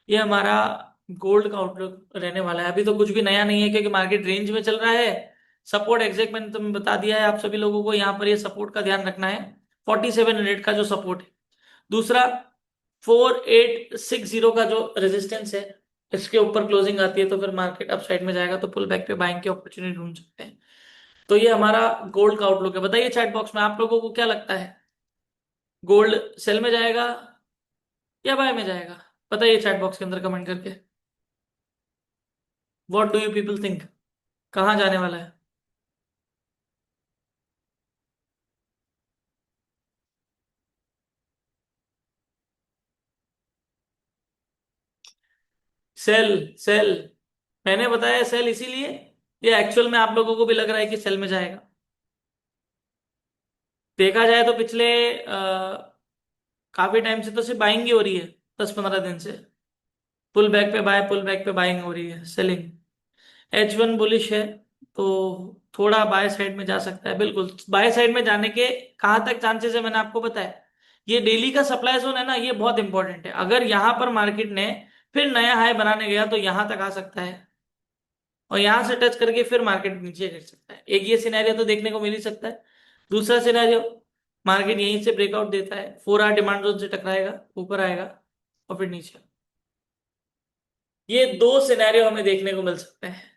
ये हमारा गोल्ड का आउटलुक रहने वाला है। अभी तो कुछ भी नया नहीं है क्योंकि मार्केट रेंज में चल रहा है। सपोर्ट एग्जैक्ट मैंने तुम्हें बता दिया है आप सभी लोगों को, यहाँ पर ये सपोर्ट का ध्यान रखना है, 4700 का जो सपोर्ट है। दूसरा 4860 का जो रेजिस्टेंस है, इसके ऊपर क्लोजिंग आती है तो फिर मार्केट अप साइड में जाएगा, तो पुल बैक पे बाइंग की अपॉर्चुनिटी ढूंढ सकते हैं। तो ये हमारा गोल्ड का आउटलुक है। बताइए चैट बॉक्स में आप लोगों को क्या लगता है, गोल्ड सेल में जाएगा या बाय में जाएगा? बताइए चैट बॉक्स के अंदर कमेंट करके, what do you people think, कहाँ जाने वाला है? सेल, सेल, मैंने बताया सेल इसीलिए, ये एक्चुअल में आप लोगों को भी लग रहा है कि सेल में जाएगा? देखा जाए तो पिछले काफी टाइम से तो सिर्फ बाइंग ही हो रही है, 10-15 दिन से। पुल बैक पे बाय, पुल बैक पे बाइंग हो रही है, सेलिंग। H1 बुलिश है, तो थोड़ा बाय साइड में जा सकता है, बिल्कुल बाय साइड में जाने के कहाँ तक चांसेस है मैंने आपको बताया। ये डेली का सप्लाई जोन है ना, ये बहुत इंपॉर्टेंट है। अगर यहां पर मार्केट ने फिर नया हाई बनाने गया तो यहां तक आ सकता है, और यहां से टच करके फिर मार्केट नीचे गिर सकता है। एक ये सिनेरियो तो देखने को मिल ही सकता है। दूसरा सिनेरियो, मार्केट यहीं से ब्रेकआउट देता है, 4 आवर डिमांड जोन से टकराएगा, ऊपर आएगा और फिर नीचे। ये दो सिनेरियो हमें देखने को मिल सकते हैं।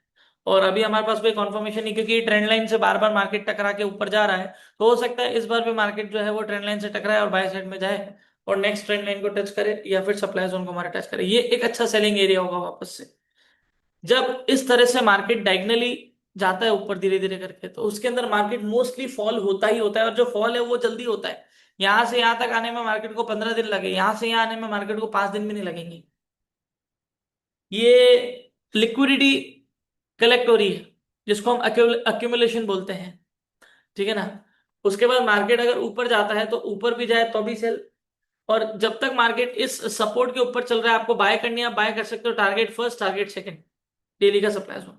और अभी हमारे पास कोई कंफर्मेशन नहीं, क्योंकि ट्रेंड लाइन से बार बार मार्केट टकरा के ऊपर जा रहा है, तो हो सकता है इस बार भी मार्केट जो है वो ट्रेंड लाइन से टकराए और बाय साइड में जाए और नेक्स्ट ट्रेंड लाइन को टच करे, या फिर सप्लाई जोन को हमारा टच करे। ये एक अच्छा सेलिंग एरिया होगा वापस से। जब इस तरह से मार्केट डायगनली जाता है ऊपर धीरे धीरे करके, तो उसके अंदर मार्केट मोस्टली फॉल होता ही होता है, और जो फॉल है वो जल्दी होता है। यहां से यहां तक आने में मार्केट को 15 दिन लगे, यहां से यहां आने में मार्केट को 5 दिन भी नहीं लगेंगे। ये लिक्विडिटी कलेक्ट हो रही है, जिसको हम अक्यूमुलेशन बोलते हैं, ठीक है ना। उसके बाद मार्केट अगर ऊपर जाता है तो ऊपर भी जाए तो भी सेल। और जब तक मार्केट इस सपोर्ट के ऊपर चल रहा है, आपको बाय करनी है, आप बाय कर सकते हो, target first, target second, daily का सप्लाई जोन।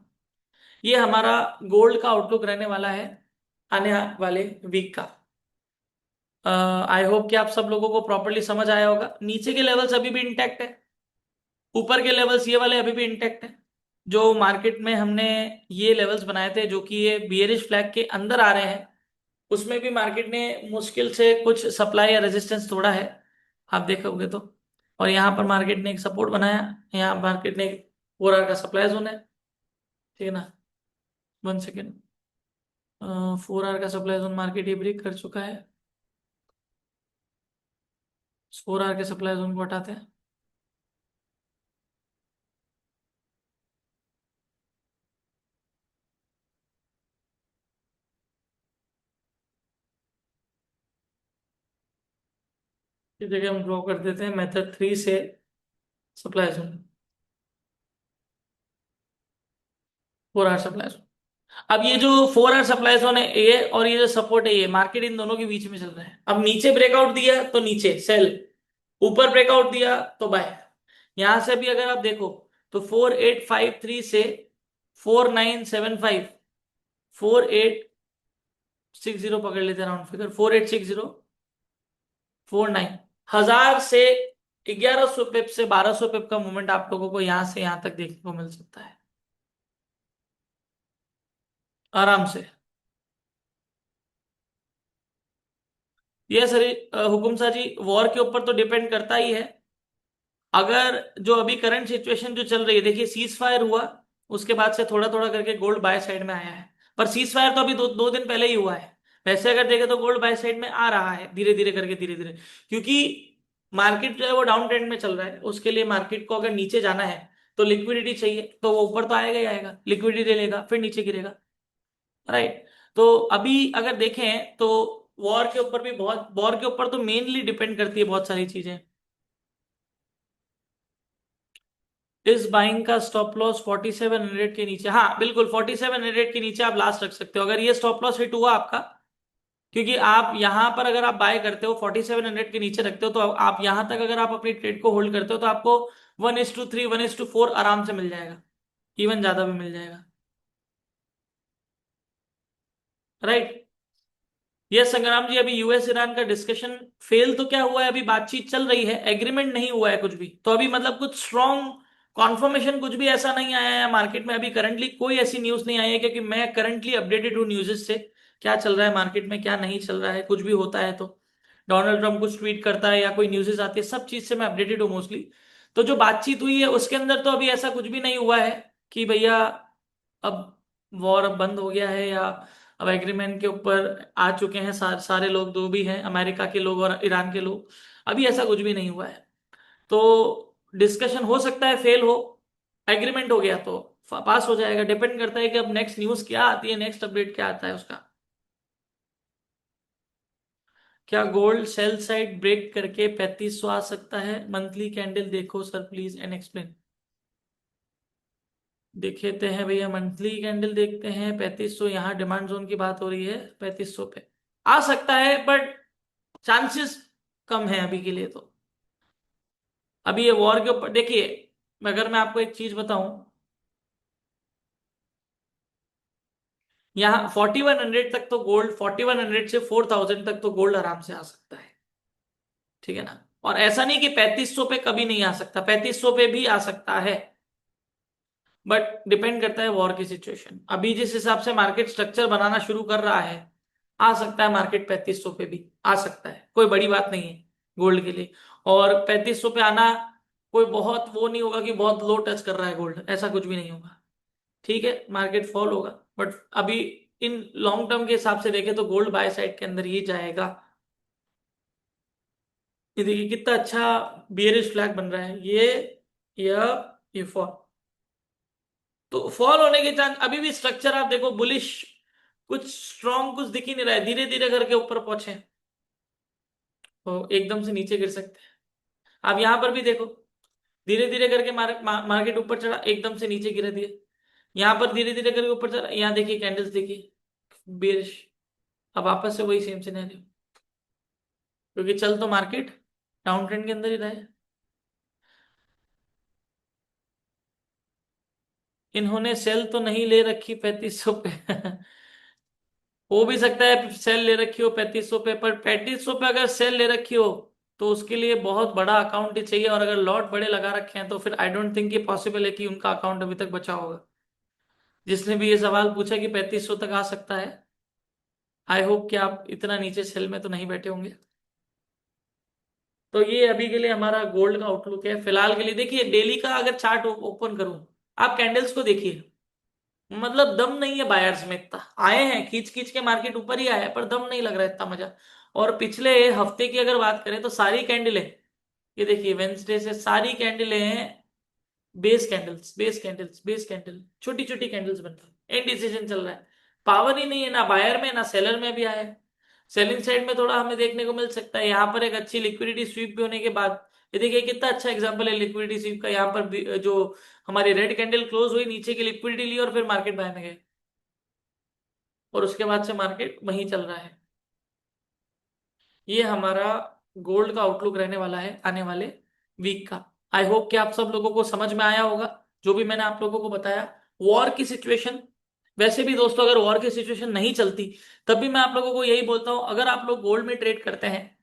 ये हमारा गोल्ड का आउटलुक रहने वाला है आने वाले वीक का। आई होप कि आप सब लोगों को प्रॉपरली समझ आया होगा। नीचे के लेवल्स अभी भी इंटैक्ट है, ऊपर के लेवल्स ये वाले अभी भी इंटैक्ट है। जो मार्केट में हमने ये लेवल्स बनाए थे, जो कि ये बियरिश फ्लैग के अंदर आ रहे हैं, उसमें भी मार्केट ने मुश्किल से कुछ सप्लाई या रेजिस्टेंस तोड़ा है, आप देखोगे तो। और यहाँ पर मार्केट ने एक सपोर्ट बनाया, यहाँ मार्केट ने 4 आवर का सप्लाई जोन है, ठीक है ना। 1 सेकेंड, 4 आवर का सप्लाई जोन मार्केट ये ब्रेक कर चुका है। 4 आवर के सप्लाई जोन को हटाते हैं। इस जगह हम ड्रॉ कर देते हैं मेथड 3 से supply zone, 4 hour supply zone. अब ये जो 4 आवर सप्लाई जोन है ये, और ये जो सपोर्ट है ये, मार्केट इन दोनों के बीच में चल रहा है। अब नीचे ब्रेकआउट दिया तो नीचे सेल, ऊपर ब्रेकआउट दिया तो बाय। यहां से भी अगर आप देखो तो 4853 से 4975, 4860 पकड़ लेते हैं राउंड फिगर, 4860, 49, 1000 से 1100 पिप से 1200 पिप का मूवमेंट आप लोगों को यहां से यहां तक देखने को मिल सकता है आराम से। ये सर, हुकुम सा जी, वॉर के ऊपर तो डिपेंड करता ही है। अगर जो अभी करंट सिचुएशन जो चल रही है, देखिए सीज फायर हुआ, उसके बाद से थोड़ा थोड़ा करके गोल्ड बाय साइड में आया है। पर सीज फायर तो अभी दो दिन पहले ही हुआ है। वैसे अगर देखें तो गोल्ड बाय साइड में आ रहा है धीरे धीरे करके, धीरे धीरे, क्योंकि मार्केट जो है वो डाउन ट्रेंड में चल रहा है। उसके लिए मार्केट को अगर नीचे जाना है तो लिक्विडिटी चाहिए, तो वो ऊपर तो आएगा ही आएगा, लिक्विडिटी लेगा फिर नीचे गिरेगा, राइट। तो अभी अगर देखें तो वॉर के ऊपर भी बहुत, वॉर के ऊपर तो मेनली डिपेंड करती है बहुत सारी चीजें। इस बाइंग का स्टॉप लॉस 4700 के नीचे, हाँ बिल्कुल 4700 के नीचे आप लास्ट रख सकते हो अगर ये स्टॉप लॉस हिट हुआ आपका। क्योंकि आप यहां पर अगर आप बाय करते हो 4700 के नीचे रखते हो तो आप यहां तक अगर आप अपनी ट्रेड को होल्ड करते हो तो आपको 1:3 1:4 आराम से मिल जाएगा, इवन ज्यादा भी मिल जाएगा। राइट। यस संग्राम जी, अभी यूएस ईरान का डिस्कशन फेल तो क्या हुआ है, अभी बातचीत चल रही है, एग्रीमेंट नहीं हुआ है कुछ भी, तो अभी मतलब कुछ स्ट्रॉन्ग कॉन्फर्मेशन कुछ भी ऐसा नहीं आया है मार्केट में, अभी करंटली कोई ऐसी न्यूज नहीं आई है, क्योंकि मैं करंटली अपडेटेड हूँ न्यूज़ से, क्या चल रहा है मार्केट में क्या नहीं चल रहा है, कुछ भी होता है तो डोनाल्ड ट्रंप कुछ ट्वीट करता है या कोई न्यूज़ेस आती है, सब चीज से मैं अपडेटेड हूँ मोस्टली। तो जो बातचीत हुई है उसके अंदर तो अभी ऐसा कुछ भी नहीं हुआ है कि भैया अब वॉर अब बंद हो गया है, या अब एग्रीमेंट के ऊपर आ चुके हैं सारे लोग जो भी हैं, अमेरिका के लोग और ईरान के लोग, अभी ऐसा कुछ भी नहीं हुआ है। तो डिस्कशन हो सकता है फेल हो, एग्रीमेंट हो गया तो पास हो जाएगा, डिपेंड करता है कि अब नेक्स्ट न्यूज क्या आती है, नेक्स्ट अपडेट क्या आता है उसका। क्या गोल्ड सेल साइड ब्रेक करके 3500 आ सकता है? मंथली कैंडल देखो सर प्लीज एंड एक्सप्लेन। देखते हैं भैया, मंथली कैंडल देखते हैं, 3500 यहाँ डिमांड जोन की बात हो रही है, 3500 पे आ सकता है, बट चांसेस कम है अभी के लिए तो। अभी ये वॉर के ऊपर देखिए, अगर मैं आपको एक चीज बताऊं, यहाँ 4100 तक तो गोल्ड, 4100 से 4000 तक तो गोल्ड आराम से आ सकता है, ठीक है ना। और ऐसा नहीं कि 3500 पे कभी नहीं आ सकता, 3500 पे भी आ सकता है, बट डिपेंड करता है वॉर की सिचुएशन, अभी जिस हिसाब से मार्केट स्ट्रक्चर बनाना शुरू कर रहा है, आ सकता है मार्केट 3500 पे भी आ सकता है, कोई बड़ी बात नहीं है गोल्ड के लिए। और 3500 पे आना कोई बहुत वो नहीं होगा कि बहुत लो टच कर रहा है गोल्ड, ऐसा कुछ भी नहीं होगा। ठीक है मार्केट फॉल होगा, बट अभी इन लॉन्ग टर्म के हिसाब से देखें तो गोल्ड बाय साइड के अंदर ही जाएगा। ये देखिए कितना अच्छा बियरिश फ्लैग बन रहा है ये फॉल, तो फॉल होने के चांस अभी भी, स्ट्रक्चर आप देखो बुलिश, कुछ स्ट्रॉन्ग कुछ दिख ही नहीं रहा है, धीरे धीरे करके ऊपर पहुंचे, तो एकदम से नीचे गिर सकते हैं। आप यहां पर भी देखो, धीरे धीरे करके मार्केट ऊपर चढ़ा, एकदम से नीचे गिरा दिया, यहां पर धीरे धीरे करके ऊपर चढ़ा, यहाँ देखिए कैंडल्स देखिए बेरिश, अब वापस से वही सेम सिनेरियो, क्योंकि चल तो मार्केट डाउन ट्रेंड के अंदर ही रहा है। इन्होंने सेल तो नहीं ले रखी 3500 पे हो भी सकता है सेल ले रखी हो 3500 पे, पर 3500 पे अगर सेल ले रखी हो तो उसके लिए बहुत बड़ा अकाउंट ही चाहिए, और अगर लॉट बड़े लगा रखे हैं तो फिर आई डोंट थिंक ये पॉसिबल है कि उनका अकाउंट अभी तक बचा होगा। जिसने भी ये सवाल पूछा कि 3500 तक आ सकता है, आई होप कि आप इतना नीचे सेल में तो नहीं बैठे होंगे। तो ये अभी के लिए हमारा गोल्ड का आउटलुक है फिलहाल के लिए। देखिए डेली का अगर चार्ट ओपन करूं, आप कैंडल्स को देखिए, मतलब दम नहीं है बायर्स में इतना, आए हैं खींच खींच के मार्केट ऊपर ही आया है, पर दम नहीं लग रहा है इतना मजा। और पिछले हफ्ते की अगर बात करें तो सारी कैंडलें, ये देखिए वेंसडे से सारी कैंडलें हैं base candles, base candles, base candle, छोटी छोटी कैंडल्स बन रही है, इनडिसीजन चल रहा है, पावर ही नहीं है ना बायर में ना सेलर में भी आया है। सेलिंग साइड में थोड़ा हमें देखने को मिल सकता है, यहाँ पर एक अच्छी लिक्विडिटी स्वीप भी होने के बाद, ये देखिए कितना अच्छा एग्जांपल है लिक्विडिटी स्वीप का, यहाँ पर जो हमारी रेड कैंडल क्लोज हुई, नीचे की लिक्विडिटी ली और फिर मार्केट बाय में गए, और उसके बाद से मार्केट वहीं चल रहा है। ये हमारा गोल्ड का आउटलुक रहने वाला है आने वाले वीक का। आई होप कि आप सब लोगों को समझ में आया होगा जो भी मैंने आप लोगों को बताया। वॉर की सिचुएशन, वैसे भी दोस्तों अगर वॉर की सिचुएशन नहीं चलती तब भी मैं आप लोगों को यही बोलता हूं, अगर आप लोग गोल्ड में ट्रेड करते हैं,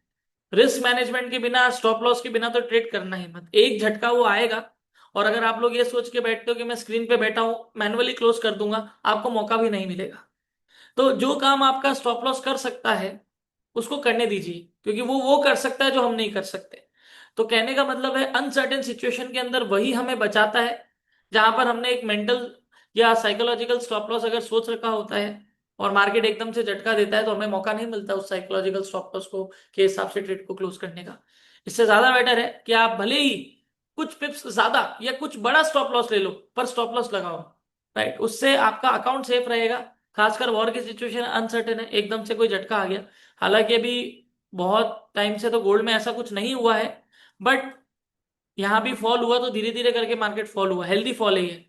रिस्क मैनेजमेंट के बिना, स्टॉप लॉस के बिना तो ट्रेड करना ही मत, एक झटका वो आएगा। और अगर आप लोग ये सोच के बैठते हो कि मैं स्क्रीन पे बैठा हूं मैनुअली क्लोज कर दूंगा, आपको मौका भी नहीं मिलेगा। तो जो काम आपका स्टॉप लॉस कर सकता है उसको करने दीजिए, क्योंकि वो कर सकता है जो हम नहीं कर सकते। तो कहने का मतलब है अनसर्टेन सिचुएशन के अंदर वही हमें बचाता है, जहां पर हमने एक मेंटल या साइकोलॉजिकल स्टॉप लॉस अगर सोच रखा होता है और मार्केट एकदम से झटका देता है तो हमें मौका नहीं मिलता उस साइकोलॉजिकल स्टॉप लॉस को के हिसाब से ट्रेड को क्लोज करने का। इससे ज्यादा बेटर है कि आप भले ही कुछ पिप्स ज्यादा या कुछ बड़ा स्टॉप लॉस ले लो, पर स्टॉप लॉस लगाओ, राइट, उससे आपका अकाउंट सेफ रहेगा। खासकर वॉर की सिचुएशन अनसर्टेन है, एकदम से कोई झटका आ गया, हालांकि अभी बहुत टाइम से तो गोल्ड में ऐसा कुछ नहीं हुआ है, बट यहां भी फॉल हुआ तो धीरे धीरे करके मार्केट फॉल हुआ, हेल्दी फॉल है ये।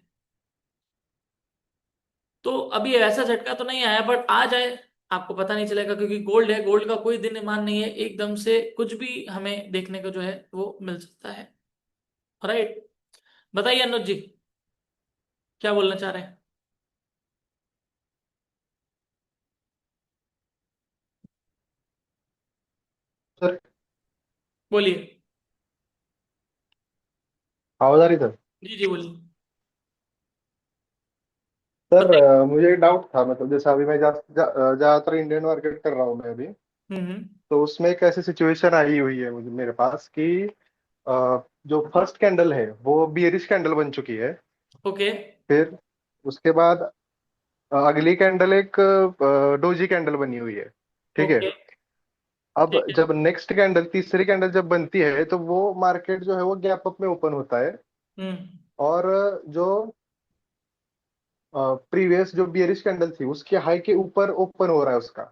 तो अभी ऐसा झटका तो नहीं आया, बट आ जाए आपको पता नहीं चलेगा, क्योंकि गोल्ड है, गोल्ड का कोई दिन ईमान नहीं है, एकदम से कुछ भी हमें देखने को जो है वो मिल सकता है। राइट। बताइए अनुज जी, क्या बोलना चाह रहे हैं? सर, बोलिए। आवाज आ रही सर? जी जी बोलिए। सर, बताइए। मुझे एक डाउट था, मतलब जैसे अभी मैं ज्यादातर इंडियन मार्केट कर रहा हूँ मैं अभी। हम्म। तो उसमें एक ऐसी सिचुएशन आई हुई है मुझे, मेरे पास कि जो फर्स्ट कैंडल है वो बियरिश कैंडल बन चुकी है। ओके। फिर उसके बाद अगली कैंडल एक डोजी कैंडल बनी हुई है। ठीक है। ओके। अब ठीक है। जब नेक्स्ट कैंडल, तीसरी कैंडल जब बनती है, तो वो मार्केट जो है वो गैप अप में ओपन होता है। हम्म। और जो प्रीवियस जो बियरिश कैंडल थी उसके हाई के ऊपर ओपन हो रहा है उसका।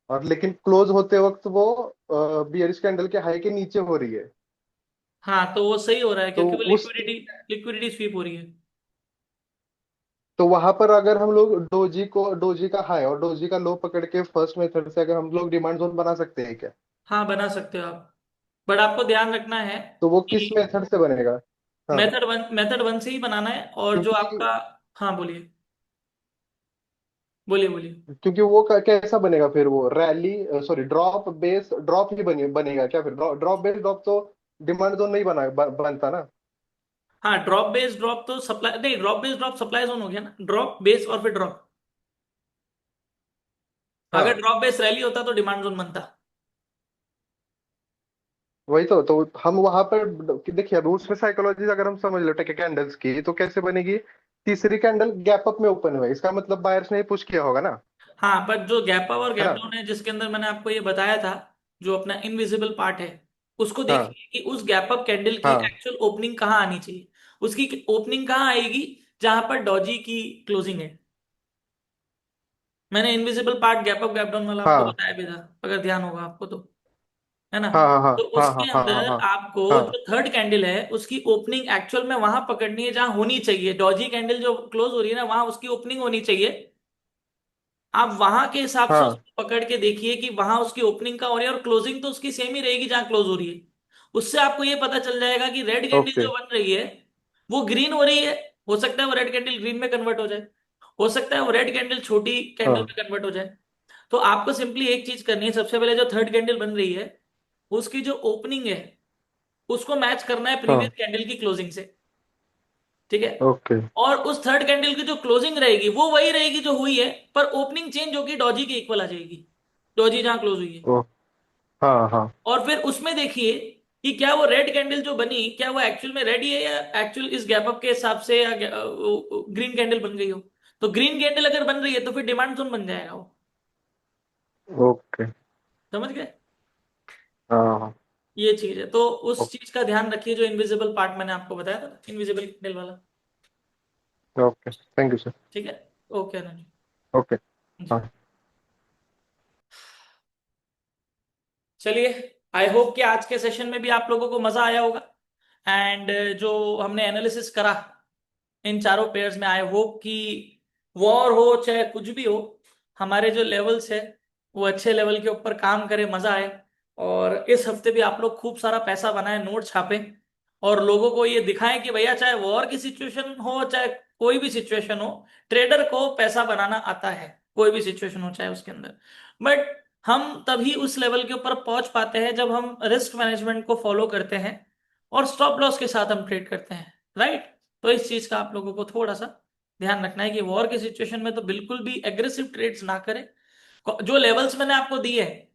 और लेकिन क्लोज होते वक्त वो बियरिश कैंडल के हाई के नीचे हो रही है। हाँ, तो वो सही हो रहा है तो क्योंकि वो उस लिक्विडिटी लिक्विडिटी स्वीप हो रही है। तो वहां पर अगर हम लोग डोजी का हाई और डोजी का लो पकड़ के फर्स्ट मेथड से अगर हम लोग डिमांड जोन बना सकते हैं क्या? हाँ, बना सकते हो आप, बट आपको ध्यान रखना है तो वो किस कि मेथड से बनेगा? हाँ। मेथड वन से ही बनाना है, और जो क्योंकि आपका। हाँ बोलिए, बोलिए बोलिए। क्योंकि वो कैसा बनेगा फिर, वो rally, sorry, drop base drop ही बनेगा क्या फिर? ड्रॉप बेस ड्रॉप तो डिमांड जोन नहीं बनता ना। हाँ, ड्रॉप बेस ड्रॉप तो सप्लाई नहीं, drop base drop supply zone हो गया ना, ड्रॉप बेस और फिर ड्रॉप। अगर हाँ, ड्रॉप बेस रैली होता तो डिमांड जोन बनता। वही तो हम वहां पर देखिए, रूट्स में साइकोलॉजी अगर हम समझ लो टेक कैंडल्स की, तो कैसे बनेगी? तीसरी कैंडल गैप अप में ओपन हुआ है, इसका मतलब बायर्स ने पुश किया होगा ना। हाँ, पर जो गैप अप और है गैप ना? डाउन है जिसके अंदर मैंने आपको ये बताया था, जो अपना इनविजिबल पार्ट है, उसको हाँ, देखिए कि उस गैप अप कैंडल की हाँ, एक्चुअल ओपनिंग कहाँ आनी चाहिए। उसकी ओपनिंग कहाँ आएगी? जहां पर डॉजी की क्लोजिंग है। मैंने invisible part gap up gap down वाला आपको हाँ, बताया भी था, अगर ध्यान होगा आपको तो। है ना? हाँ, हाँ, तो हाँ, उसके हाँ, हाँ, हाँ, अंदर हाँ, आपको हाँ। जो थर्ड कैंडल है उसकी ओपनिंग एक्चुअल में वहां पकड़नी है जहां होनी चाहिए, डॉजी कैंडल जो क्लोज हो रही है ना, वहां उसकी ओपनिंग होनी चाहिए। आप वहां के हिसाब से हाँ, उसको पकड़ के देखिए कि वहां उसकी ओपनिंग का हो रही है, और क्लोजिंग तो उसकी सेम ही रहेगी जहां क्लोज हो रही है। उससे आपको ये पता चल जाएगा कि रेड कैंडल ओके। जो बन रही है वो ग्रीन हो रही है। हो सकता है वो रेड कैंडल ग्रीन में कन्वर्ट हो जाए, हो सकता है वो रेड कैंडल छोटी कैंडल हाँ, में कन्वर्ट हो जाए। तो आपको सिंपली एक चीज करनी है, सबसे पहले जो थर्ड कैंडल बन रही है उसकी जो ओपनिंग है उसको मैच करना है प्रीवियस हाँ, कैंडल की क्लोजिंग से। ठीक है? ओके। और उस थर्ड कैंडल की जो क्लोजिंग रहेगी वो वही रहेगी जो हुई है, पर ओपनिंग चेंज होगी, डॉजी के इक्वल आ जाएगी, डॉजी जहां क्लोज हुई है। ओ, हाँ, हाँ, और फिर उसमें देखिए कि क्या वो रेड कैंडल जो बनी, क्या वो एक्चुअल में रेड ही है, या एक्चुअल इस गैप अप के हिसाब से, या ग्रीन कैंडल बन गई हो। तो ग्रीन कैंडल अगर बन रही है तो फिर डिमांड जोन बन जाएगा वो। ओके। समझ गए? हाँ, हाँ, ये चीज है, तो उस ओके, चीज का ध्यान रखिए, जो इनविजिबल पार्ट मैंने आपको बताया था, इनविजिबल कैंडल वाला। Okay, thank you sir. ठीक है। ओके अनु ओके। जी। हाँ, चलिए, आई होप कि आज के सेशन में भी आप लोगों को मजा आया होगा। एंड जो हमने एनालिसिस करा इन चारों पेयर्स में, आई होप कि वॉर हो चाहे कुछ भी हो, हमारे जो लेवल्स है वो अच्छे लेवल के ऊपर काम करे, मजा आए। और इस हफ्ते भी आप लोग खूब सारा पैसा बनाए, नोट छापे, और लोगों को ये दिखाएं कि भैया चाहे वॉर की सिचुएशन हो चाहे कोई भी सिचुएशन हो, ट्रेडर को पैसा बनाना आता है, कोई भी सिचुएशन हो चाहे उसके अंदर। बट हम तभी उस लेवल के ऊपर पहुंच पाते हैं जब हम रिस्क मैनेजमेंट को फॉलो करते हैं और स्टॉप लॉस के साथ हम ट्रेड करते हैं। राइट? तो इस चीज का आप लोगों को थोड़ा सा ध्यान रखना है कि वॉर की सिचुएशन में तो बिल्कुल भी एग्रेसिव ट्रेड्स ना करें। जो लेवल्स मैंने आपको दिए हैं,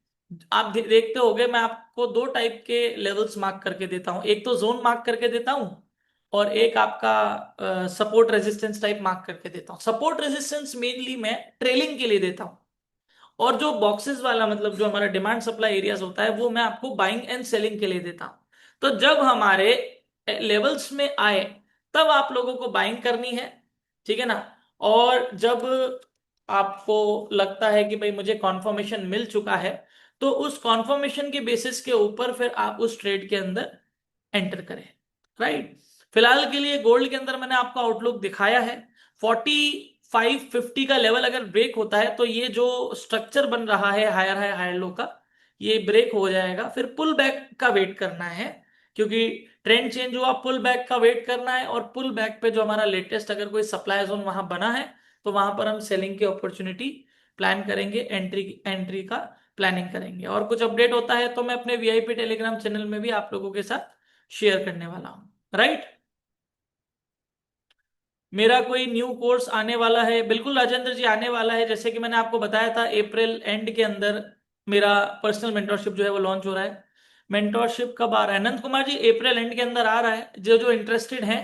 आप देखते होगे, मैं आपको दो टाइप के लेवल्स मार्क करके देता हूं, एक तो जोन मार्क करके देता हूं, और एक आपका सपोर्ट रेजिस्टेंस टाइप मार्क करके देता हूं। सपोर्ट रेजिस्टेंस मेनली मैं ट्रेलिंग के लिए देता हूं, और जो बॉक्सेस वाला मतलब जो हमारा डिमांड सप्लाई एरियाज होता है वो मैं आपको बाइंग एंड सेलिंग के लिए देता हूं। तो जब हमारे लेवल्स में आए तब आप लोगों को बाइंग करनी है। ठीक है ना? और जब आपको लगता है कि भाई मुझे कॉन्फर्मेशन मिल चुका है, तो उस कॉन्फर्मेशन के बेसिस के ऊपर फिर आप उस ट्रेड के अंदर एंटर करें। राइट। फिलहाल के लिए गोल्ड के अंदर मैंने आपको आउटलुक दिखाया है। 4550 का लेवल अगर ब्रेक होता है तो ये जो स्ट्रक्चर बन रहा है हायर हाई हायर लो का, ये ब्रेक हो जाएगा। फिर पुल बैक का वेट करना है, क्योंकि ट्रेंड चेंज हुआ, पुल बैक का वेट करना है। और पुल बैक पे जो हमारा लेटेस्ट अगर कोई सप्लाई जोन वहां बना है तो वहां पर हम सेलिंग की अपॉर्चुनिटी प्लान करेंगे, एंट्री एंट्री का प्लानिंग करेंगे। और कुछ अपडेट होता है तो मैं अपने वीआईपी टेलीग्राम चैनल में भी आप लोगों के साथ शेयर करने वाला हूं। राइट। मेरा कोई न्यू कोर्स आने वाला है, बिल्कुल राजेंद्र जी आने वाला है। जैसे कि मैंने आपको बताया था अप्रैल एंड के अंदर मेरा पर्सनल मेंटोरशिप जो है वो लॉन्च हो रहा है। मेंटोरशिप कब आ रहा है अनंत कुमार जी? अप्रैल एंड के अंदर आ रहा है। जो जो इंटरेस्टेड हैं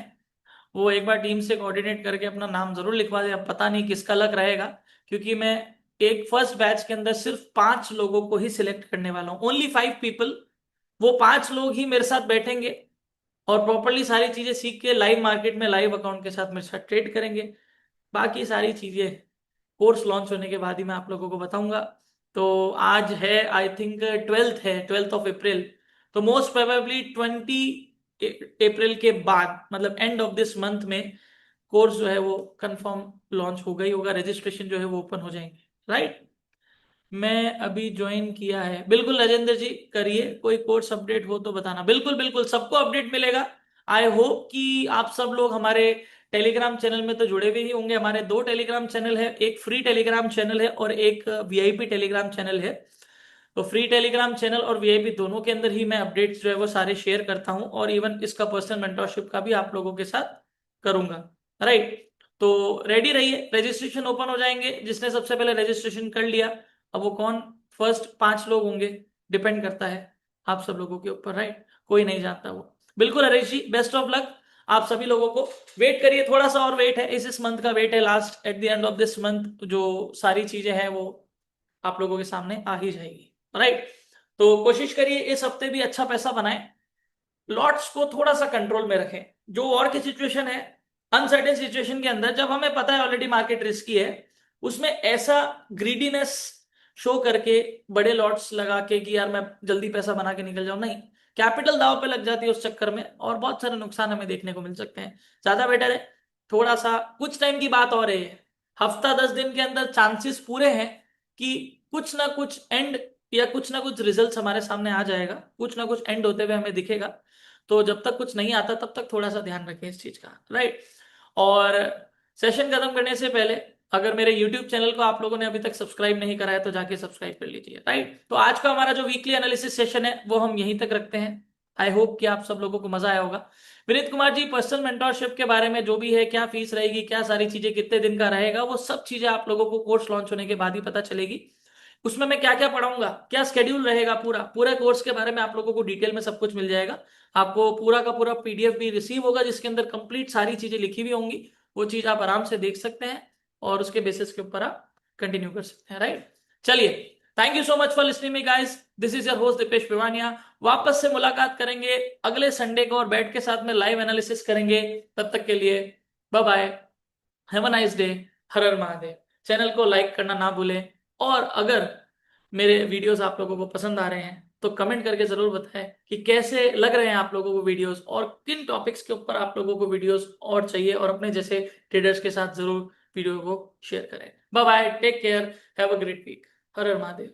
वो एक बार टीम से कोऑर्डिनेट करके अपना नाम जरूर लिखवा दे। अब पता नहीं किसका लक रहेगा, क्योंकि मैं एक फर्स्ट बैच के अंदर सिर्फ 5 लोगों को ही सिलेक्ट करने वाला हूँ, ओनली 5 पीपल। वो 5 लोग ही मेरे साथ बैठेंगे और प्रॉपरली सारी चीजें सीख के लाइव मार्केट में लाइव अकाउंट के साथ मेरे साथ ट्रेड करेंगे। बाकी सारी चीजें कोर्स लॉन्च होने के बाद ही मैं आप लोगों को बताऊंगा। तो आज है आई थिंक 12th है, 12th ऑफ अप्रैल। तो मोस्ट प्रोबेबली 20 अप्रैल के बाद, मतलब एंड ऑफ दिस मंथ में कोर्स जो है वो कंफर्म लॉन्च हो गई होगा, रजिस्ट्रेशन जो है वो ओपन हो जाएंगे। राइट। मैं अभी ज्वाइन किया है, बिल्कुल राजेंद्र जी करिए। कोई कोर्स अपडेट हो तो बताना, बिल्कुल बिल्कुल सबको अपडेट मिलेगा। आई होप कि आप सब लोग हमारे टेलीग्राम चैनल में तो जुड़े हुए ही होंगे। हमारे 2 टेलीग्राम चैनल है, एक फ्री टेलीग्राम चैनल है और एक वीआईपी टेलीग्राम चैनल है। तो फ्री टेलीग्राम चैनल और वीआईपी दोनों के अंदर ही मैं अपडेट्स जो है वो सारे शेयर करता हूँ, और इवन इसका पर्सनल मेंटरशिप का भी आप लोगों के साथ करूंगा। राइट। तो रेडी रहिए, रजिस्ट्रेशन ओपन हो जाएंगे। जिसने सबसे पहले रजिस्ट्रेशन कर लिया, अब वो कौन फर्स्ट 5 लोग होंगे डिपेंड करता है आप सब लोगों के ऊपर। राइट। कोई नहीं जानता वो। बिल्कुल हरीश जी, बेस्ट ऑफ लक आप सभी लोगों को। वेट करिए, थोड़ा सा और वेट है, इस मंथ का वेट है। Last at the end of this month जो सारी चीजें हैं वो आप लोगों के सामने आ ही जाएगी। राइट। तो कोशिश करिए इस हफ्ते भी अच्छा पैसा बनाएं, लॉट्स को थोड़ा सा कंट्रोल में रखें। जो और की सिचुएशन है, अनसर्टेन सिचुएशन के अंदर जब हमें पता है ऑलरेडी मार्केट रिस्की है, उसमें ऐसा ग्रीडीनेस शो करके बड़े लॉट्स लगा के कि यार मैं जल्दी पैसा बना के निकल जाऊं, नहीं। कैपिटल दाव पे लग जाती है उस चक्कर में, और बहुत सारे नुकसान हमें देखने को मिल सकते हैं। ज्यादा बेटर है थोड़ा सा कुछ टाइम की बात और है, हफ्ता 10 दिन के अंदर चांसेस पूरे हैं कि कुछ ना कुछ एंड या कुछ ना कुछ रिजल्ट्स हमारे सामने आ जाएगा, कुछ ना कुछ एंड होते हुए हमें दिखेगा। तो जब तक कुछ नहीं आता तब तक थोड़ा सा ध्यान रखें इस चीज का। राइट। और सेशन खत्म करने से पहले अगर मेरे YouTube चैनल को आप लोगों ने अभी तक सब्सक्राइब नहीं करा है तो जाके सब्सक्राइब कर लीजिए। राइट। तो आज का हमारा जो वीकली एनालिसिस सेशन है वो हम यहीं तक रखते हैं। आई होप कि आप सब लोगों को मजा आया होगा। विनीत कुमार जी, पर्सनल मेंटोरशिप के बारे में जो भी है, क्या फीस रहेगी, क्या सारी चीजें, कितने दिन का रहेगा, वो सब चीजें आप लोगों को कोर्स लॉन्च होने के बाद ही पता चलेगी। उसमें मैं क्या क्या पढ़ाऊंगा, क्या स्केड्यूल रहेगा, पूरा पूरे कोर्स के बारे में आप लोगों को डिटेल में सब कुछ मिल जाएगा। आपको पूरा का पूरा पीडीएफ भी रिसीव होगा जिसके अंदर कंप्लीट सारी चीजें लिखी हुई होंगी। वो चीज आप आराम से देख सकते हैं और उसके बेसिस के ऊपर आप कंटिन्यू कर सकते हैं। राइट। चलिए, thank you so much for listening me guys. This is your host Deepesh Pivania. वापस से मुलाकात करेंगे अगले संडे को और बैठ के साथ में लाइव एनालिसिस करेंगे। तब तक के लिए bye bye, have a nice day. Har Har Mahadev. Channel को लाइक करना ना भूलें, और अगर मेरे वीडियोस आप लोगों को पसंद आ रहे हैं तो कमेंट करके जरूर बताएं कि कैसे लग रहे हैं आप लोगों को वीडियोस, और किन टॉपिक्स के ऊपर आप लोगों को वीडियोस और चाहिए, और अपने जैसे ट्रेडर्स के साथ जरूर वीडियो को शेयर करें। Bye bye, take care, have a great week. Har Har Mahadev.